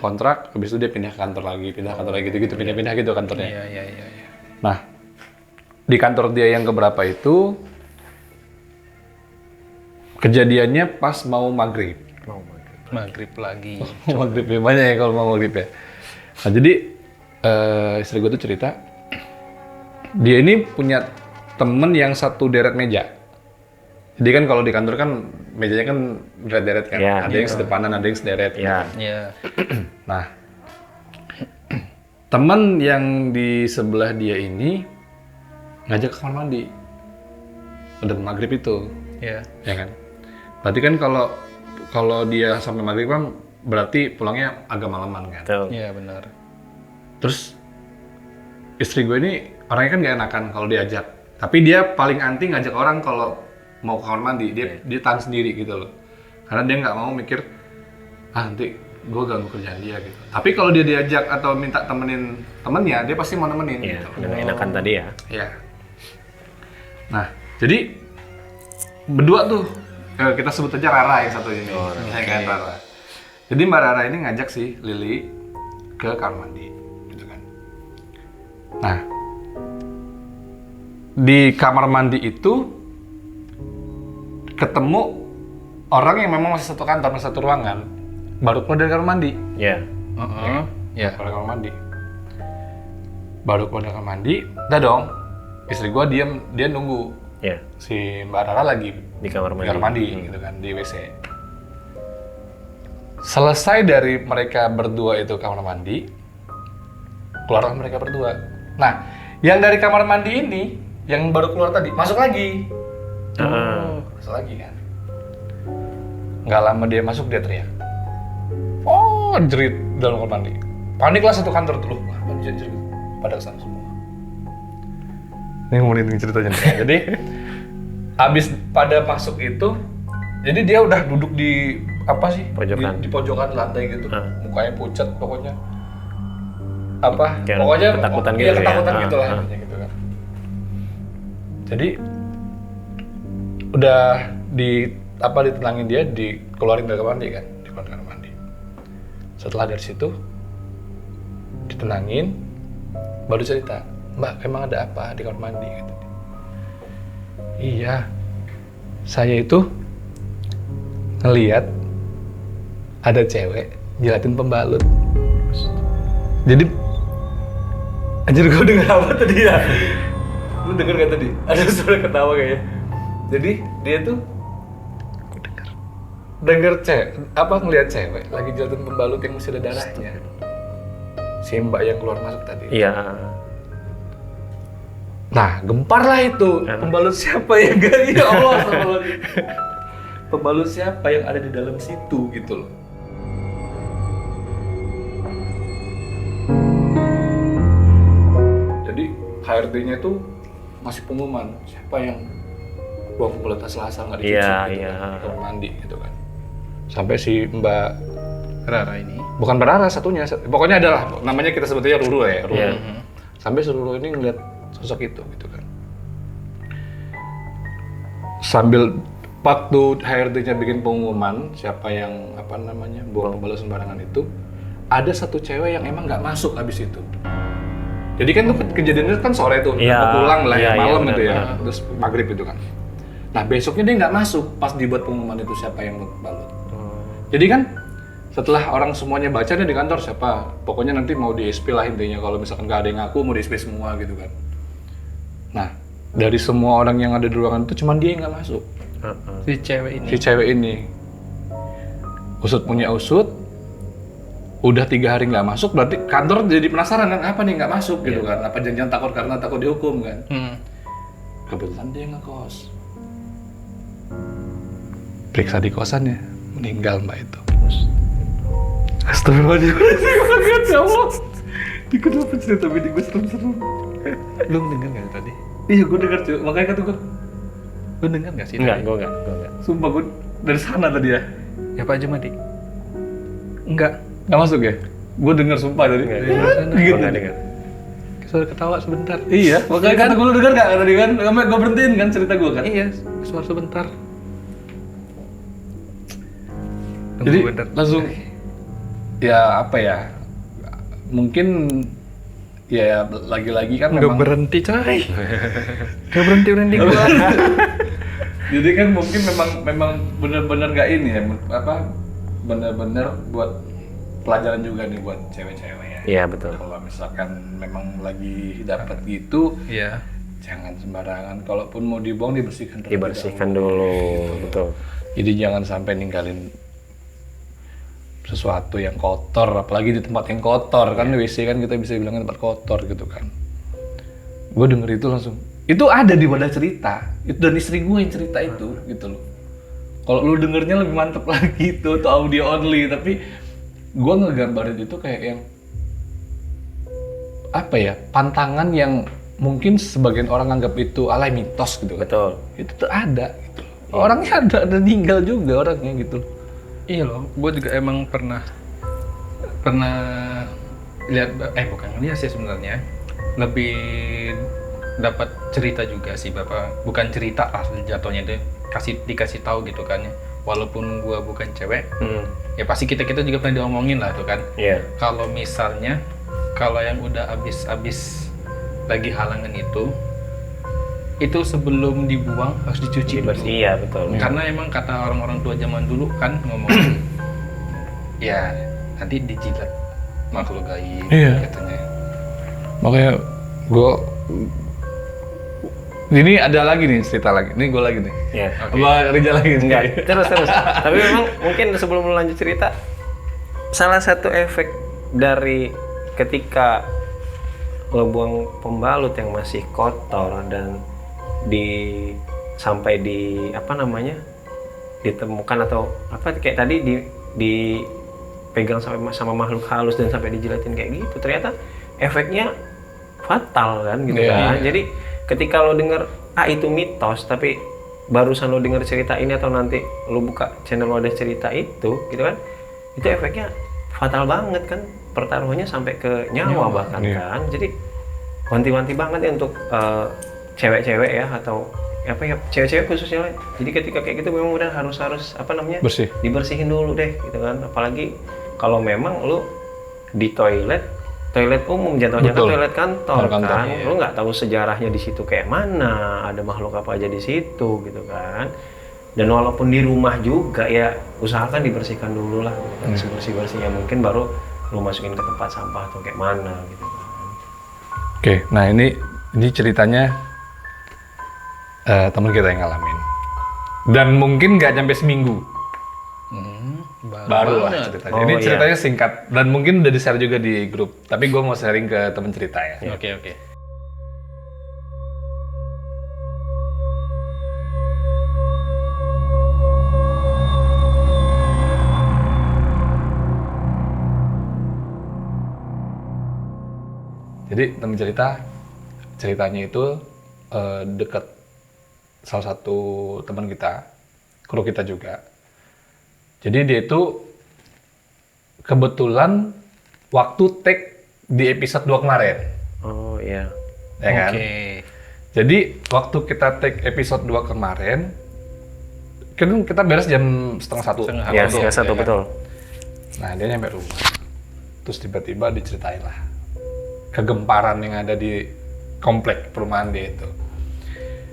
Speaker 2: kontrak, habis itu dia pindah kantor lagi gitu pindah gitu kantornya.
Speaker 3: Iya.
Speaker 2: Nah, di kantor dia yang keberapa itu kejadiannya pas mau maghrib.
Speaker 3: Maghrib lagi.
Speaker 2: Maghrib ya, banyak ya kalau mau maghrib ya. Nah jadi istri gue tuh cerita, dia ini punya temen yang satu deret meja. Jadi kan kalau di kantor kan mejanya kan deret-deret kan,
Speaker 1: Ya,
Speaker 2: ada yang sedepanan, ada yang sederet.
Speaker 1: Ya.
Speaker 3: Iya.
Speaker 2: Nah, teman yang di sebelah dia ini ngajak ke kamar mandi. Udah maghrib itu,
Speaker 3: Iya.
Speaker 2: ya kan? Berarti kan kalau dia sampai maghrib kan berarti pulangnya agak malaman kan?
Speaker 1: Betul.
Speaker 3: Iya benar.
Speaker 2: Terus istri gue ini orangnya kan gak enakan kalau diajak. Tapi dia paling anti ngajak orang kalau mau ke kamar mandi. Dia tahan sendiri gitu loh. Karena dia nggak mau mikir, nanti gue ganggu kerjaan dia gitu. Tapi kalau dia diajak atau minta temenin temennya, dia pasti mau nemenin
Speaker 1: Iya,
Speaker 2: gitu.
Speaker 1: udah enakan tadi ya.
Speaker 2: Iya. Nah, jadi berdua tuh, kita sebut aja Rara yang satu ini. Ya kan, Rara. Jadi Mbak Rara ini ngajak si Lili ke kamar mandi, gitu kan. Nah, di kamar mandi itu ketemu orang yang memang masih satu kantor, masih satu ruangan, baru keluar dari kamar mandi.
Speaker 1: Iya.
Speaker 3: Iya.
Speaker 2: Keluar dari kamar mandi. Baru keluar dari kamar mandi, udah dong. Istri gua dia nunggu
Speaker 1: Iya.
Speaker 2: si Mbak Rara lagi
Speaker 1: Di kamar mandi.
Speaker 2: di kamar mandi gitu kan, di WC. Selesai dari mereka berdua itu kamar mandi, keluarlah mereka berdua. Nah, yang dari kamar mandi ini, yang baru keluar tadi, masuk lagi. Masuk lagi kan. Nggak lama dia masuk, dia teriak. Oh, jerit dalam kamar mandi. Paniklah satu kantor tuh. Wah, jerit. Pada kesana semua. Ini ngomongin ceritanya nih. Jadi, habis pada masuk itu, jadi dia udah duduk di apa sih?
Speaker 1: Pojokan.
Speaker 2: Di pojokan lantai gitu. Mukanya pucat pokoknya.
Speaker 1: Kayak
Speaker 2: Pokoknya
Speaker 1: ketakutan
Speaker 2: iya,
Speaker 1: gitu ya.
Speaker 2: ketakutan gitu lah intinya gitu kan. Jadi udah ditenangin dia, dikeluarin dari kamar mandi kan, dikeluarin dari kamar mandi. Setelah dari situ ditenangin, baru cerita, Mbak, emang ada apa di kamar mandi? Gitu. Iya, saya itu ngeliat ada cewek jilatin pembalut. Jadi, anjir gue denger apa tadi ya? Lu denger gak tadi? Ada suara ketawa kayaknya. Jadi dia tuh denger ngeliat cewek lagi jilatin pembalut yang masih ada darahnya. Si Mbak yang keluar masuk tadi.
Speaker 1: Iya.
Speaker 2: Nah, gempar lah itu. Pembalut siapa ya? Ya Allah, pembalut siapa yang ada di dalam situ gitu loh. Jadi HRD-nya itu masih pengumuman siapa yang buang pembalut asal-asal nggak dicuci gitu kan, di kamar mandi gitu kan. Sampai si Mbak
Speaker 3: Rara ini.
Speaker 2: bukan Mbak Rara satunya, pokoknya adalah namanya kita sebutnya Ruru ya, Ruru. Sampai si Ruru ini ngeliat sosok itu gitu kan. Sambil waktu HRD-nya bikin pengumuman siapa yang buang pembalut sembarangan itu, ada satu cewek yang emang nggak masuk habis itu. Jadi kan tuh kejadiannya kan sore tuh, mau pulang lah ya malam itu ya, terus maghrib itu kan. Nah besoknya dia nggak masuk pas dibuat pengumuman itu siapa yang balut. Jadi kan setelah orang semuanya baca nih di kantor siapa, pokoknya nanti mau di SP lah intinya, kalau misalkan nggak ada yang ngaku mau di SP semua gitu kan. Nah dari semua orang yang ada di ruangan itu cuman dia yang nggak masuk.
Speaker 3: Si cewek ini.
Speaker 2: Si cewek ini usut punya usut, udah 3 hari nggak masuk, berarti kantor jadi penasaran kan, apa nih nggak masuk gitu kan, apa jangan takut karena takut dihukum kan. Kebetulan dia ngekos, periksa di kosannya, meninggal mbak itu. Astagfirullahaladzim, ya Allah. Ini kenapa cerita bini gue serem-serem?
Speaker 3: Lu denger nggak tadi?
Speaker 2: Iya gue denger cuy, makanya kata gue,
Speaker 3: Lu denger nggak sih?
Speaker 1: Enggak,
Speaker 3: tadi?
Speaker 1: gue enggak.
Speaker 2: sumpah gue dari sana tadi ya.
Speaker 3: Ya Pak Jumadi? Enggak.
Speaker 2: Nggak masuk ya? Gue denger sumpah tadi.
Speaker 1: Gue
Speaker 2: Gitu.
Speaker 1: enggak dengar.
Speaker 3: Suara ketawa sebentar.
Speaker 2: Iya, makanya kata gue lu denger nggak tadi kan? Sampai gue berhentiin kan cerita gue kan?
Speaker 3: Iya, suara sebentar.
Speaker 2: Jadi
Speaker 3: Tunggu bentar.
Speaker 2: langsung ya apa ya? Mungkin ya lagi-lagi kan
Speaker 3: Nggak
Speaker 2: memang
Speaker 3: berhenti coy. Nggak berhenti gua.
Speaker 2: jadi kan mungkin memang benar-benar nggak ini ya apa bener-bener buat pelajaran juga nih buat cewek-cewek ya.
Speaker 1: Iya betul.
Speaker 2: Kalau misalkan memang lagi dapat gitu,
Speaker 3: Iya.
Speaker 2: jangan sembarangan. Kalaupun mau dibuang dibersihkan terlebih
Speaker 1: Dibersihkan
Speaker 2: dahulu.
Speaker 1: dulu, betul.
Speaker 2: Jadi jangan sampai ninggalin sesuatu yang kotor, apalagi di tempat yang kotor kan. WC kan kita bisa bilang tempat kotor gitu kan. Gue denger itu langsung, itu ada di wadah cerita, itu dan istri gue yang cerita itu gitu loh. Kalau lu dengernya lebih mantep lagi itu audio only, tapi gue ngegambarin itu kayak yang apa ya, pantangan yang mungkin sebagian orang anggap itu alay mitos gitu kan.
Speaker 1: Betul.
Speaker 2: Itu tuh ada gitu. Orangnya ada meninggal juga orangnya gitu.
Speaker 3: Iya loh, gue juga emang pernah lihat, bukan ngeliat sih sebenarnya, lebih dapat cerita juga sih bapak, bukan cerita lah jatuhnya itu, dikasih tahu gitu kan ya. Walaupun gue bukan cewek, ya pasti kita juga pernah diomongin lah tuh kan.
Speaker 1: Iya.
Speaker 3: Kalau misalnya kalau yang udah abis lagi halangan itu sebelum dibuang harus dicuci dulu.
Speaker 1: Iya betul.
Speaker 3: Karena emang kata orang-orang tua zaman dulu kan ngomong, ya nanti dijilat makhluk gaib katanya.
Speaker 2: Makanya gue ini ada lagi nih cerita lagi. Ini gue lagi nih.
Speaker 1: Iya.
Speaker 2: Sama Rizal lagi nih.
Speaker 1: Enggak, terus. Tapi memang mungkin sebelum lu lanjut cerita, salah satu efek dari ketika lo buang pembalut yang masih kotor dan sampai ditemukan atau apa kayak tadi dipegang sama makhluk halus dan sampai dijilatin kayak gitu, ternyata efeknya fatal kan gitu kan. Jadi ketika lo denger itu mitos, tapi barusan lo denger cerita ini atau nanti lo buka channel wadah cerita itu gitu kan, itu efeknya fatal banget kan, pertaruhannya sampai ke nyawa bahkan kan. Jadi wanti-wanti banget ya untuk cewek-cewek ya, atau apa ya, cewek-cewek khususnya lah. Jadi ketika kayak gitu memang udah harus dibersihin dulu deh gitu kan. Apalagi kalau memang lu di toilet umum, jatuhnya kan toilet kantor kan.
Speaker 2: Iya.
Speaker 1: Lu nggak tahu sejarahnya di situ kayak mana, ada makhluk apa aja di situ gitu kan. Dan walaupun di rumah juga ya usahakan dibersihkan dulu lah gitu kan. Sebersih-bersihnya mungkin baru lu masukin ke tempat sampah atau kayak mana gitu kan.
Speaker 2: Oke, nah ini ceritanya teman kita yang ngalamin, dan mungkin nggak sampai seminggu baru lah ceritanya. Ini ceritanya singkat dan mungkin udah di-share juga di grup, tapi gue mau sharing ke teman cerita ya.
Speaker 3: Oke.
Speaker 2: Jadi teman ceritanya itu dekat salah satu teman kita, kru kita juga. Jadi dia itu kebetulan waktu take di episode 2 kemarin.
Speaker 1: Oh iya.
Speaker 2: Ya kan? Jadi waktu kita take episode 2 kemarin, kan kita beres jam 12:30.
Speaker 1: Iya, 1:30 betul.
Speaker 2: Nah, dia nyampe rumah. Terus tiba-tiba diceritain lah kegemparan yang ada di komplek perumahan dia itu.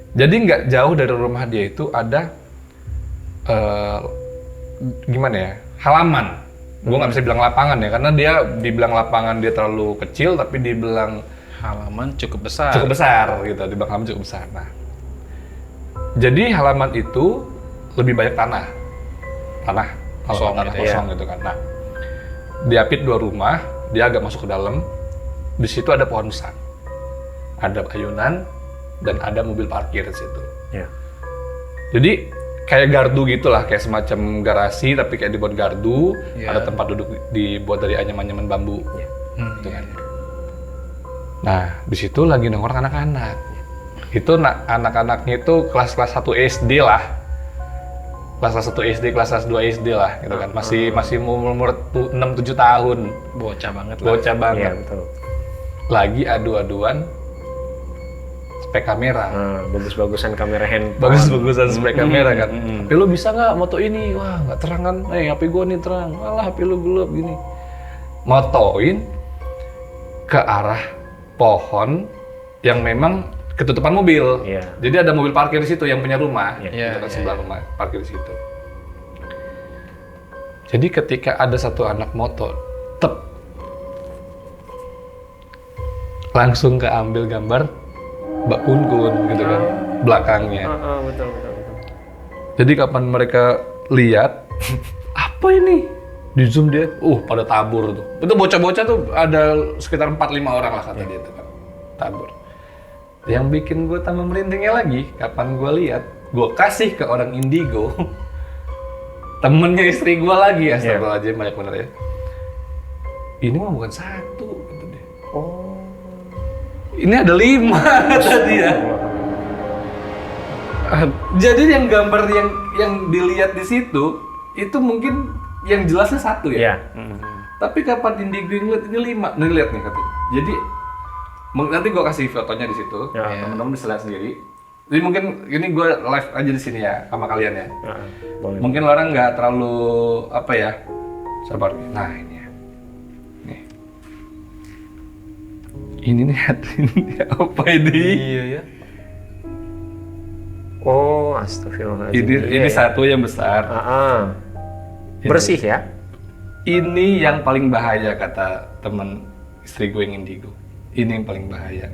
Speaker 2: Jadi nggak jauh dari rumah dia itu ada gimana ya, halaman. Gue nggak bisa bilang lapangan ya, karena dia dibilang lapangan dia terlalu kecil, tapi dibilang
Speaker 3: halaman cukup besar.
Speaker 2: Cukup besar gitu, dibilang halaman cukup besar. Nah, jadi halaman itu lebih banyak tanah kosong gitu kan. Nah, diapit 2 rumah, dia agak masuk ke dalam. Di situ ada pohon besar, ada ayunan, dan ada mobil parkir di situ.
Speaker 1: Ya.
Speaker 2: Jadi kayak gardu gitulah, kayak semacam garasi tapi kayak dibuat gardu. Ada tempat duduk dibuat dari anyaman-anyaman bambu, gitu kan. Nah, di situ lagi nongkrong anak-anak. Itu anak-anaknya itu kelas 1 SD lah. Kelas 1 SD, kelas 2 SD lah, gitu kan. Masih umur 6-7 tahun.
Speaker 3: Bocah banget lah.
Speaker 2: Bocah banget.
Speaker 1: Iya, betul.
Speaker 2: Lagi adu-aduan spek kamera.
Speaker 1: Bagus-bagusan kamera handphone.
Speaker 2: Bagus-bagusan spek kamera kan. HP lu bisa nggak moto ini? Wah, nggak terang kan? HP gua nih terang. Alah, HP lu gelap gini. Motoin ke arah pohon yang memang ketutupan mobil.
Speaker 1: Iya.
Speaker 2: Jadi ada mobil parkir di situ yang punya rumah.
Speaker 1: Iya.
Speaker 2: Sebelah rumah parkir di situ. Jadi ketika ada satu anak moto, langsung keambil gambar Mbak Kun gitu kan, belakangnya.
Speaker 1: Betul.
Speaker 2: Jadi kapan mereka lihat, apa ini? Di zoom dia, pada tabur tuh. Itu bocah-bocah tuh ada sekitar 4-5 orang lah kata dia tuh kan, tabur. Yang bikin gue tambah merindingnya lagi, kapan gue lihat, gue kasih ke orang Indigo, temennya istri gue lagi, astagfirullahaladzim, banyak bener ya. Ini mah bukan satu, gitu deh. Ini ada 5 tadi ya. Jadi yang gambar yang dilihat di situ itu mungkin yang jelasnya satu ya. Tapi kapan Indigo ngeliat ini 5, nih lihat nih katanya. Jadi nanti gue kasih fotonya di situ, teman-teman bisa lihat sendiri. Jadi mungkin ini gue live aja di sini ya sama kalian ya.
Speaker 1: Boleh.
Speaker 2: Mungkin orang nggak terlalu apa ya, sabar. Nah ini ya. Ini nih apa ini?
Speaker 3: Iya ya.
Speaker 1: Oh, astagfirullahaladzim.
Speaker 2: Ini satu yang besar.
Speaker 1: Bersih ya?
Speaker 2: Ini yang paling bahaya kata teman istri gue yang Indigo. Ini yang paling bahaya.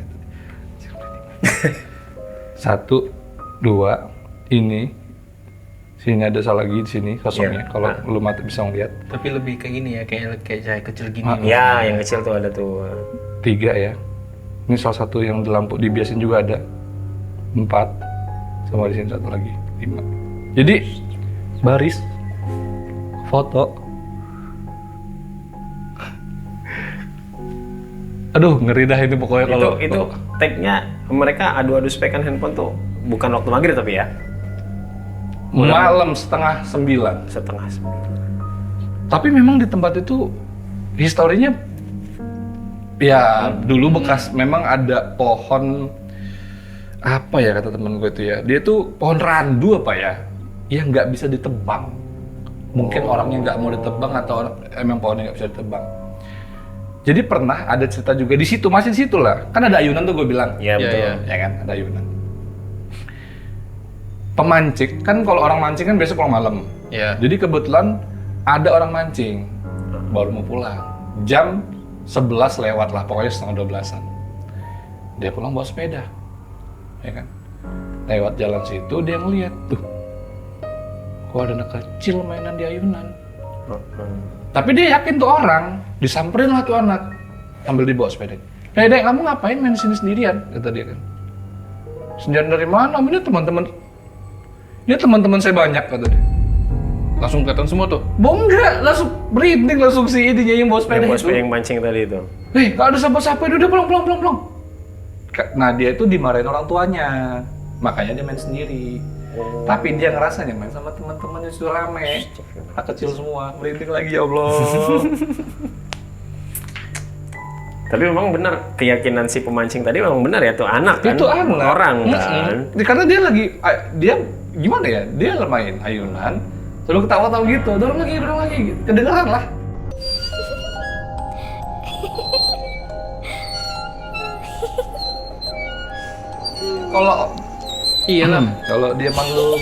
Speaker 2: 1, 2, ini. Sini ada lagi di sini kosongnya. Kalau lu mati bisa ngeliat.
Speaker 3: Tapi lebih kayak gini ya, kayak cahaya kecil gini.
Speaker 1: Ya, yang kecil tuh ada tuh.
Speaker 2: 3 ya. Ini salah satu yang di lampu dibiasin juga ada. 4. Sama di sini satu lagi. 5. Jadi baris foto. Aduh, ngeri dah ini pokoknya kalau
Speaker 1: itu tag-nya mereka adu-adu spekan handphone tuh bukan waktu maghrib tapi ya?
Speaker 2: Malam setengah 9. Tapi memang di tempat itu historinya ya dulu bekas memang ada pohon apa ya kata temen gue itu ya, dia tuh pohon randu apa ya yang nggak bisa ditebang. Mungkin orangnya nggak mau ditebang atau emang pohonnya nggak bisa ditebang. Jadi pernah ada cerita juga di situ, masih di situ lah. Kan ada ayunan tuh gue bilang.
Speaker 1: Iya betul.
Speaker 2: Ya kan, ada ayunan. Pemancing, kan kalau orang mancing kan biasa pulang malam.
Speaker 3: Iya.
Speaker 2: Jadi kebetulan ada orang mancing, baru mau pulang. Jam 11 lewat lah, pokoknya setengah 12-an. Dia pulang bawa sepeda. Ya kan? Lewat jalan situ dia ngeliat, tuh. Kok ada anak kecil mainan di ayunan. Tapi dia yakin tuh orang, disamperin lah tuh anak, sambil dibawa sepeda. Hey dek, kamu ngapain main sini sendirian? Kata dia kan. Sendirian dari mana? Ini teman-teman saya banyak, kata dia.
Speaker 3: Langsung kelihatan semua tuh?
Speaker 2: Enggak, langsung berhenti, langsung si ininya yang bawa sepeda
Speaker 1: Yang bawa
Speaker 2: itu.
Speaker 1: sepeda yang mancing tadi itu.
Speaker 2: Gak ada siapa-siapa, udah pulang. Nah dia itu dimarahin orang tuanya, makanya dia main sendiri. Tapi dia ngerasanya main sama teman-temannya sudah rame, anak kecil semua, merinding lagi ya Allah.
Speaker 1: Tapi memang benar keyakinan si pemancing tadi memang benar ya tuh anak kan?
Speaker 2: Itu anak.
Speaker 1: Orang kan?
Speaker 2: Karena dia gimana ya, dia main ayunan, terus ketawa-tawa gitu, dorong lagi, kedengeran lah. Kalau dia makhluk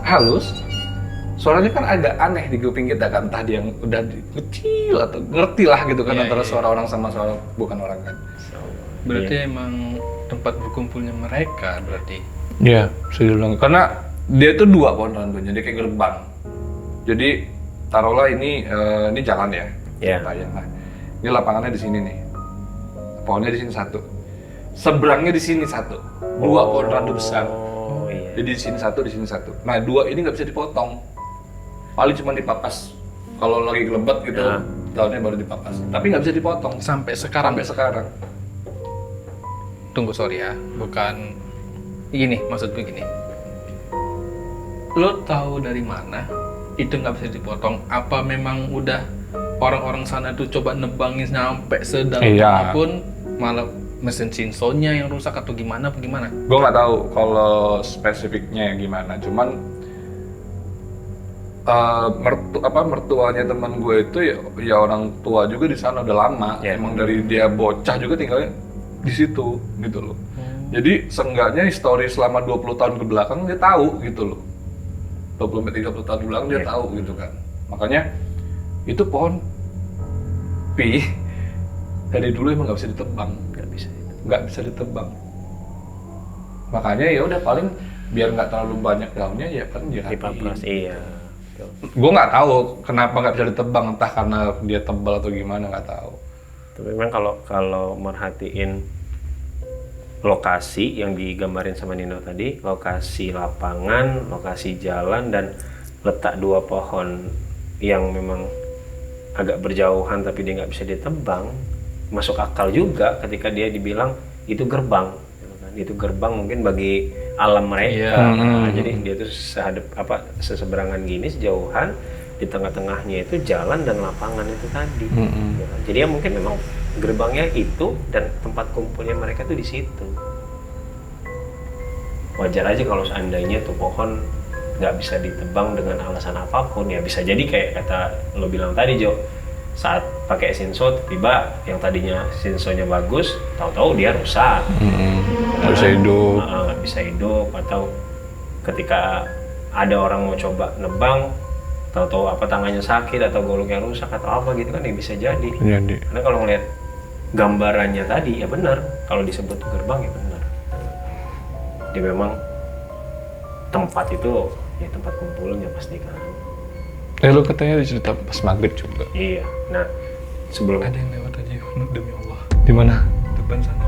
Speaker 2: halus, suaranya kan agak aneh di kuping kita kan, entah dia yang udah kecil atau ngerti lah gitu kan antara suara orang sama suara bukan orang kan.
Speaker 3: Berarti emang tempat berkumpulnya mereka berarti.
Speaker 2: Iya, bisa dibilang. Karena dia tuh 2 pohon randunya, dia kayak gerbang. Jadi taruhlah ini jalan ya.
Speaker 1: Iya.
Speaker 2: Nah, ini lapangannya di sini nih. Pohonnya di sini 1. Seberangnya di sini 1. 2 pohon randu besar.
Speaker 1: Oh iya.
Speaker 2: Jadi di sini 1, di sini 1. Nah, 2 ini nggak bisa dipotong. Paling cuma dipapas. Kalau lagi gelebet gitu, daunnya baru dipapas. Tapi nggak bisa dipotong.
Speaker 3: Sampai sekarang. Tunggu, sorry ya, bukan gini, maksud gue gini. Lo tahu dari mana itu nggak bisa dipotong? Apa memang udah orang-orang sana tuh coba nebangin sampai sedalam apapun, malah mesin sinsonya yang rusak atau gimana?
Speaker 2: Gue nggak tahu kalau spesifiknya gimana, cuman mertuanya teman gue itu ya orang tua juga di sana udah lama. Emang dari dia bocah juga tinggalnya di situ gitu loh. Jadi seenggaknya histori selama 20 tahun ke belakang dia tahu gitu loh. 20-30 tahun ke belakang dia tahu gitu kan. Makanya itu pohon pi dari dulu emang nggak bisa ditebang. Nggak bisa ditebang. Makanya ya udah paling biar nggak terlalu banyak daunnya ya kan
Speaker 1: Dipapras, iya.
Speaker 2: Gue nggak tahu kenapa nggak bisa ditebang, entah karena dia tebal atau gimana, nggak tahu.
Speaker 1: Tapi memang kalau merhatiin lokasi yang digambarin sama Nino tadi, lokasi lapangan, lokasi jalan, dan letak dua pohon yang memang agak berjauhan tapi dia nggak bisa ditebang, masuk akal juga ketika dia dibilang itu gerbang. Itu gerbang mungkin bagi alam mereka. Jadi dia tuh seseberangan gini, sejauhan, di tengah-tengahnya itu jalan dan lapangan itu tadi. Jadi ya mungkin memang gerbangnya itu dan tempat kumpulnya mereka tuh di situ. Wajar aja kalau seandainya tuh pohon nggak bisa ditebang dengan alasan apapun, ya bisa jadi kayak kata lo bilang tadi, Jo, saat pakai sinso tiba yang tadinya sinsonya bagus, tahu-tahu dia rusak,
Speaker 2: nggak bisa hidup,
Speaker 1: nggak bisa hidup, atau ketika ada orang mau coba nebang, tahu-tahu apa tangannya sakit atau goloknya rusak atau apa gitu kan, ya bisa jadi. Karena kalau ngeliat gambarannya tadi ya benar, kalau disebut gerbang ya benar. Dia memang tempat itu ya tempat kumpulnya pasti kan.
Speaker 2: Lu katanya cerita pas maghrib juga.
Speaker 1: Iya. Nah, sebelum
Speaker 3: Ada yang lewat aja, demi Allah.
Speaker 2: Di mana?
Speaker 3: Depan sana.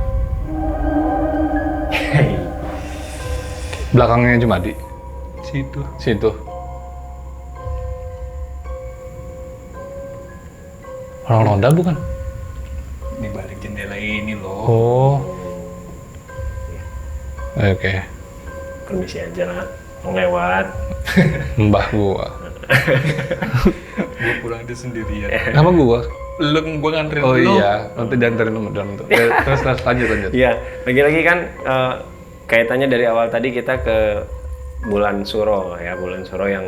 Speaker 2: Belakangnya Jumadi. Situ. Orang ronda bukan?
Speaker 3: Di balik jendela ini loh.
Speaker 2: Oh. Oke.
Speaker 1: Permisi aja lah, mau lewat.
Speaker 2: Mbah gua.
Speaker 3: Gue pulang dia sendirian.
Speaker 2: Nama gua?
Speaker 3: Gue nganterin
Speaker 2: Oh
Speaker 3: lu.
Speaker 2: iya, nanti dianterin sama dalam tuh. Terus lanjut.
Speaker 1: Iya, lagi-lagi kan kaitannya dari awal tadi kita ke bulan Suro ya, bulan Suro yang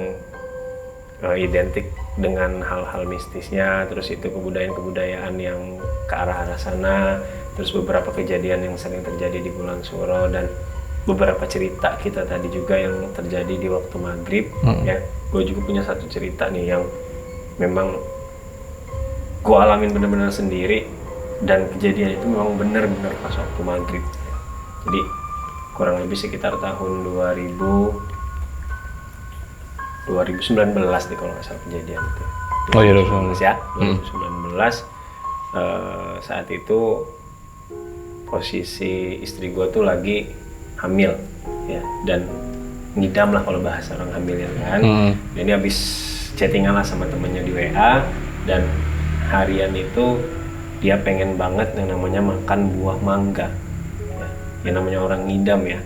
Speaker 1: identik dengan hal-hal mistisnya, terus itu kebudayaan-kebudayaan yang ke arah sana, terus beberapa kejadian yang sering terjadi di bulan Suro, dan beberapa cerita kita tadi juga yang terjadi di waktu maghrib. Ya, gue juga punya satu cerita nih yang memang gue alamin benar-benar sendiri, dan kejadian itu memang benar-benar pas waktu maghrib. Jadi kurang lebih sekitar tahun 2019 nih kalau nggak salah kejadian itu.
Speaker 2: Oh iya,
Speaker 1: 2019 ya. 2019 saat itu posisi istri gue tuh lagi hamil ya, dan ngidam lah kalau bahasa orang hamil ya kan. Dan dia habis chattingan lah sama temennya di WA, dan harian itu dia pengen banget yang namanya makan buah mangga ya. Yang namanya orang ngidam ya,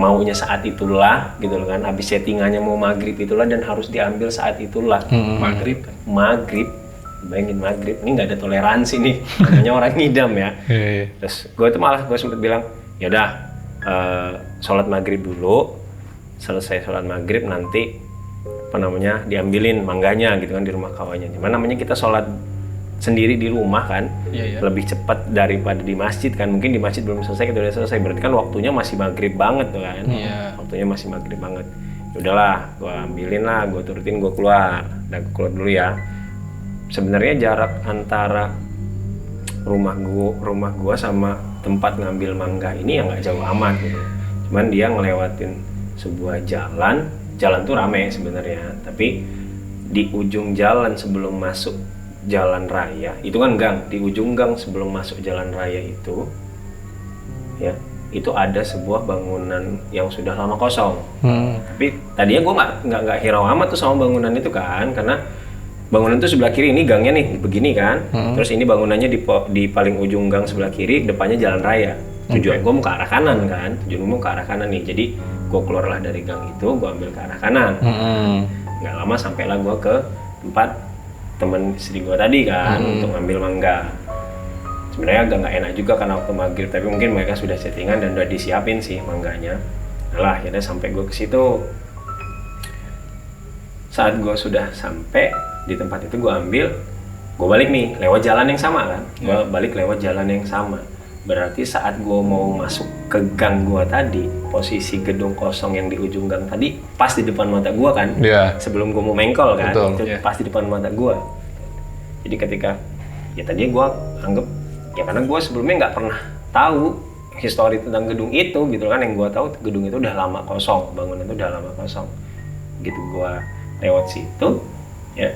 Speaker 1: maunya saat itulah gitu loh kan, habis chattingannya mau maghrib itulah, dan harus diambil saat itulah. Maghrib, bayangin maghrib, ini nggak ada toleransi nih, namanya orang ngidam ya. Terus gue sempet bilang, yaudah sholat maghrib dulu, selesai sholat maghrib nanti diambilin mangganya gitu kan di rumah kawannya. Dimana namanya kita sholat sendiri di rumah kan, lebih cepat daripada di masjid kan. Mungkin di masjid belum selesai, kita udah selesai, berarti kan waktunya masih maghrib banget tuh kan. Waktunya masih maghrib banget. Yaudahlah, gue ambilin lah, gue turutin, gue keluar. Dan gue keluar dulu ya. Sebenarnya jarak antara rumah gua sama tempat ngambil mangga ini ya nggak jauh amat gitu. Cuman dia ngelewatin sebuah jalan tuh rame sebenarnya, tapi di ujung jalan sebelum masuk jalan raya itu kan gang, di ujung gang sebelum masuk jalan raya itu ya, itu ada sebuah bangunan yang sudah lama kosong. Tapi tadinya gue nggak hirau amat tuh sama bangunan itu kan, karena bangunan itu sebelah kiri, ini gangnya nih begini kan, terus ini bangunannya di paling ujung gang sebelah kiri, depannya jalan raya. Tujuan gue mau ke arah kanan kan, nih, jadi gue keluarlah dari gang itu, gue ambil ke arah kanan. Nggak lama sampailah gue ke tempat teman istri gue tadi kan, untuk ngambil mangga. Sebenarnya agak nggak enak juga karena waktu maghrib, tapi mungkin mereka sudah settingan dan udah disiapin sih mangganya. Nah lah, akhirnya sampai gue ke situ. Saat gue sudah sampai di tempat itu, gue ambil, gue balik nih lewat jalan yang sama kan, gue balik lewat jalan yang sama. Berarti saat gue mau masuk ke gang gue tadi, posisi gedung kosong yang di ujung gang tadi pas di depan mata gue kan.
Speaker 2: Iya.
Speaker 1: Sebelum gue mau mengkol kan,
Speaker 2: Betul.
Speaker 1: itu pas di depan mata gue. Jadi ketika ya tadi gue anggap ya karena gue sebelumnya nggak pernah tahu histori tentang gedung itu gitu kan, yang gue tahu gedung itu udah lama kosong, bangunan itu udah lama kosong. Gitu gue lewat situ ya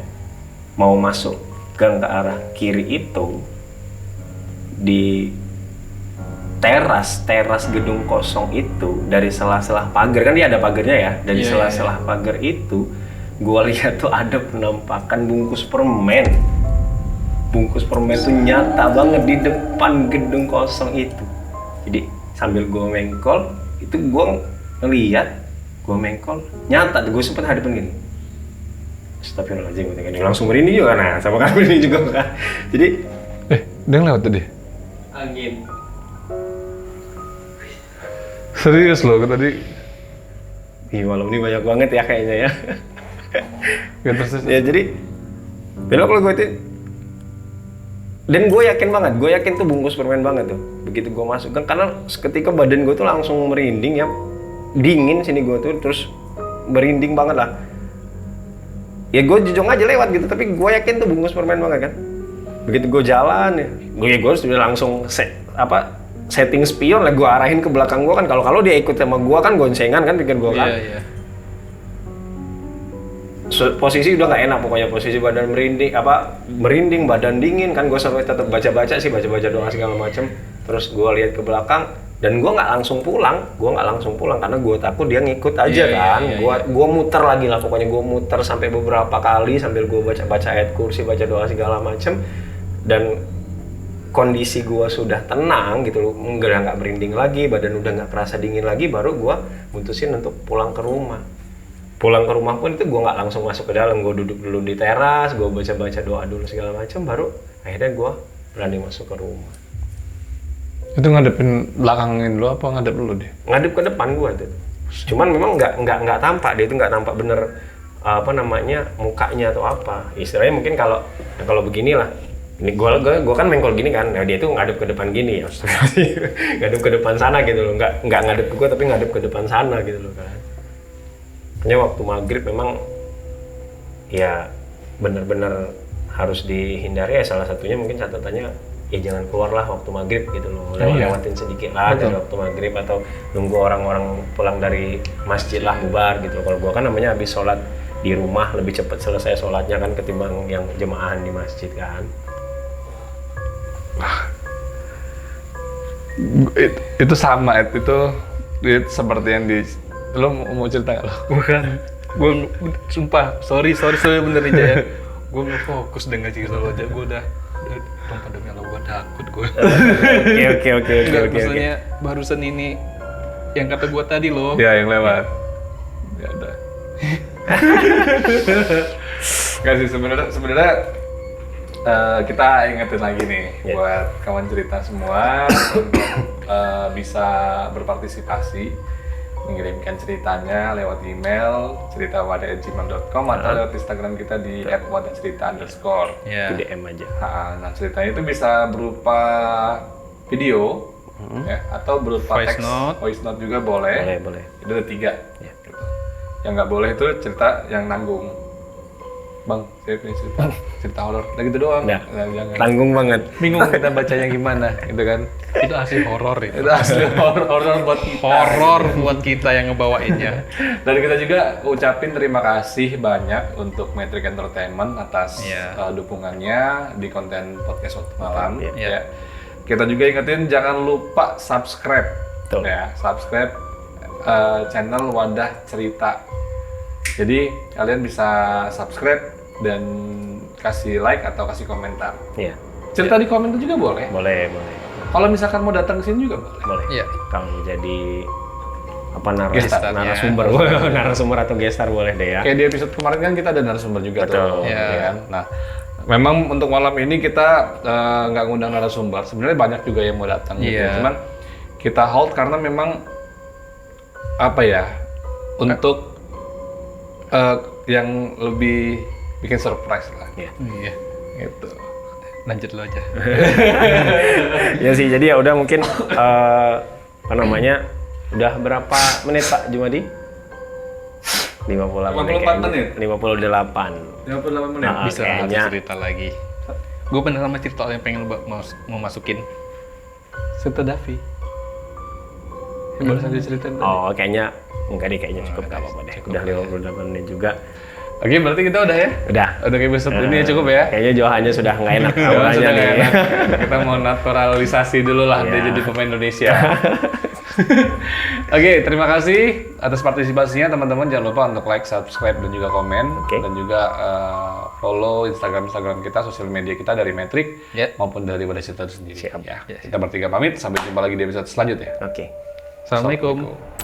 Speaker 1: mau masuk gang ke arah kiri itu di teras gedung kosong itu dari selah-selah pagar kan dia ada pagarnya ya, dari selah-selah pagar itu gua lihat tuh ada penampakan bungkus permen tuh nyata banget di depan gedung kosong itu. Jadi sambil gua mengkol itu gua ngeliat gua mengkol nyata tuh, gua sempet hadapin gini astagfirullahaladzim, langsung merinding juga nah sama kan merinding juga kan. Jadi
Speaker 2: dia yang lewat tadi?
Speaker 1: angin.
Speaker 2: Serius loh tadi?
Speaker 1: Ih, malam ini banyak banget ya kayaknya ya.
Speaker 2: Ya terus.
Speaker 1: Ya jadi belok lo gue itu. Dan gue yakin tuh bungkus permen banget tuh. Begitu gue masuk kan, karena seketika badan gue tuh langsung merinding ya. Dingin sini gue tuh, terus merinding banget lah. Ya gue jujur aja lewat gitu, tapi gue yakin tuh bungkus permen banget kan. Begitu gue jalan ya, gue sudah langsung setting spion lah, gue arahin ke belakang gue kan, kalau dia ikut sama gue kan goncengan kan pikir gue kan. Posisi udah nggak enak pokoknya, posisi badan merinding badan dingin kan, gue sampai tetap baca doa segala macem. Terus gue lihat ke belakang dan gue nggak langsung pulang karena gue takut dia ngikut aja kan. Gue muter lagi lah pokoknya, gue muter sampai beberapa kali sambil gue baca ayat kursi, baca doa segala macem. Dan kondisi gue sudah tenang gitu loh, nggak merinding lagi, badan udah nggak terasa dingin lagi, baru gue mutusin untuk pulang ke rumah pun itu gue nggak langsung masuk ke dalam, gue duduk dulu di teras, gue baca doa dulu segala macam, baru akhirnya gue berani masuk ke rumah.
Speaker 2: Itu ngadepin belakangin dulu apa ngadep dulu deh?
Speaker 1: Ngadep ke depan gue tuh, cuman memang nggak tampak, dia itu nggak tampak bener mukanya atau apa, istilahnya mungkin kalau beginilah. Ini gue kan mengkol gini kan, nah dia tuh ngadep ke depan gini ya, ngadep ke depan sana gitu loh, nggak ngadep ke gue tapi ngadep ke depan sana gitu loh kan. Makanya waktu maghrib memang ya benar-benar harus dihindari ya, salah satunya mungkin catatannya ya jangan keluar lah waktu maghrib gitu loh, lewatin sedikit lah dari waktu maghrib, atau nunggu orang-orang pulang dari masjid lah bubar gitu. Kalau gue kan namanya habis sholat di rumah lebih cepat selesai sholatnya kan ketimbang yang jemaahan di masjid kan.
Speaker 2: Itu sama itu seperti yang di lo mau cerita nggak lo?
Speaker 3: Bukan, gue sumpah sorry bener nih Jaya, gue nggak fokus dengan cerita lo aja, gue udah sumpah demi Allah gue takut gue.
Speaker 1: Oke.
Speaker 3: Maksudnya barusan ini yang kata gue tadi lo.
Speaker 2: Ya yang lewat. Ya udah. Nggak sih sebenarnya kita ingetin lagi nih buat kawan cerita semua untuk bisa berpartisipasi, mengirimkan ceritanya lewat email ceritawadah@gmail.com atau lewat Instagram kita di @wadahcerita_.
Speaker 1: Di DM aja.
Speaker 2: Nah ceritanya itu bisa berupa video ya, atau berupa voice note juga boleh. Itu ada 3 ya, gitu. Yang nggak boleh itu cerita yang nanggung. Bang, saya punya cerita horor, nah gitu doang.
Speaker 1: Nah, tanggung banget.
Speaker 2: Bingung kita bacanya gimana, gitu kan?
Speaker 3: Itu asli horor itu.
Speaker 2: Itu asli horor buat kita.
Speaker 3: Horor buat kita yang ngebawainnya.
Speaker 2: Dan kita juga ucapin terima kasih banyak untuk Metric Entertainment atas dukungannya di konten podcast waktu malam. Ya. Kita juga ingetin jangan lupa subscribe. Ya, subscribe channel Wadah Cerita. Jadi kalian bisa subscribe dan kasih like atau kasih komentar.
Speaker 1: Iya.
Speaker 2: Cerita di komentar juga boleh.
Speaker 1: Boleh.
Speaker 2: Kalau misalkan mau datang ke sini juga boleh.
Speaker 1: Boleh.
Speaker 3: Iya.
Speaker 1: Kalau jadi
Speaker 3: narasumber,
Speaker 1: narasumber atau gestar boleh deh ya.
Speaker 2: Kayak di episode kemarin kan kita ada narasumber juga.
Speaker 1: Betul.
Speaker 2: Tuh. Ya kan? Nah, memang untuk malam ini kita nggak ngundang narasumber. Sebenarnya banyak juga yang mau datang. Gitu. Cuman kita hold karena memang apa ya, untuk yang lebih bikin surprise lah.
Speaker 1: Iya.
Speaker 2: Gitu.
Speaker 3: Lanjut lo aja.
Speaker 1: Ya sih, jadi ya udah mungkin apa namanya? Udah berapa menit Pak Jumadi? 58
Speaker 2: menit.
Speaker 1: 58.
Speaker 2: 58 menit.
Speaker 1: Nah,
Speaker 3: Bisa
Speaker 1: kayaknya
Speaker 3: cerita lagi. Gue bener sama cerita yang pengen lo mau masukin. Cerita Davi. Yang barusan diceritain tadi.
Speaker 1: oh kayaknya enggak deh, kayaknya cukup enggak apa-apa deh. Udah 58 menit juga.
Speaker 2: Oke, berarti kita udah ya?
Speaker 1: Udah.
Speaker 2: Udah episode ini cukup ya?
Speaker 1: Kayaknya Johannya sudah nggak enak
Speaker 2: Sudah
Speaker 1: auranya
Speaker 2: nggak
Speaker 1: nih.
Speaker 2: enak. Kita mau naturalisasi dulu lah dia
Speaker 1: Iya.
Speaker 2: jadi pemain Indonesia. Oke, terima kasih atas partisipasinya teman-teman. Jangan lupa untuk like, subscribe, dan juga komen.
Speaker 1: Oke.
Speaker 2: Dan juga follow Instagram kita, sosial media kita dari Metric
Speaker 3: Ya.
Speaker 2: maupun dari Wadah Cerita itu sendiri.
Speaker 1: Siap.
Speaker 2: Ya. Kita bertiga pamit, sampai jumpa lagi di episode selanjutnya.
Speaker 1: Oke.
Speaker 3: Assalamualaikum.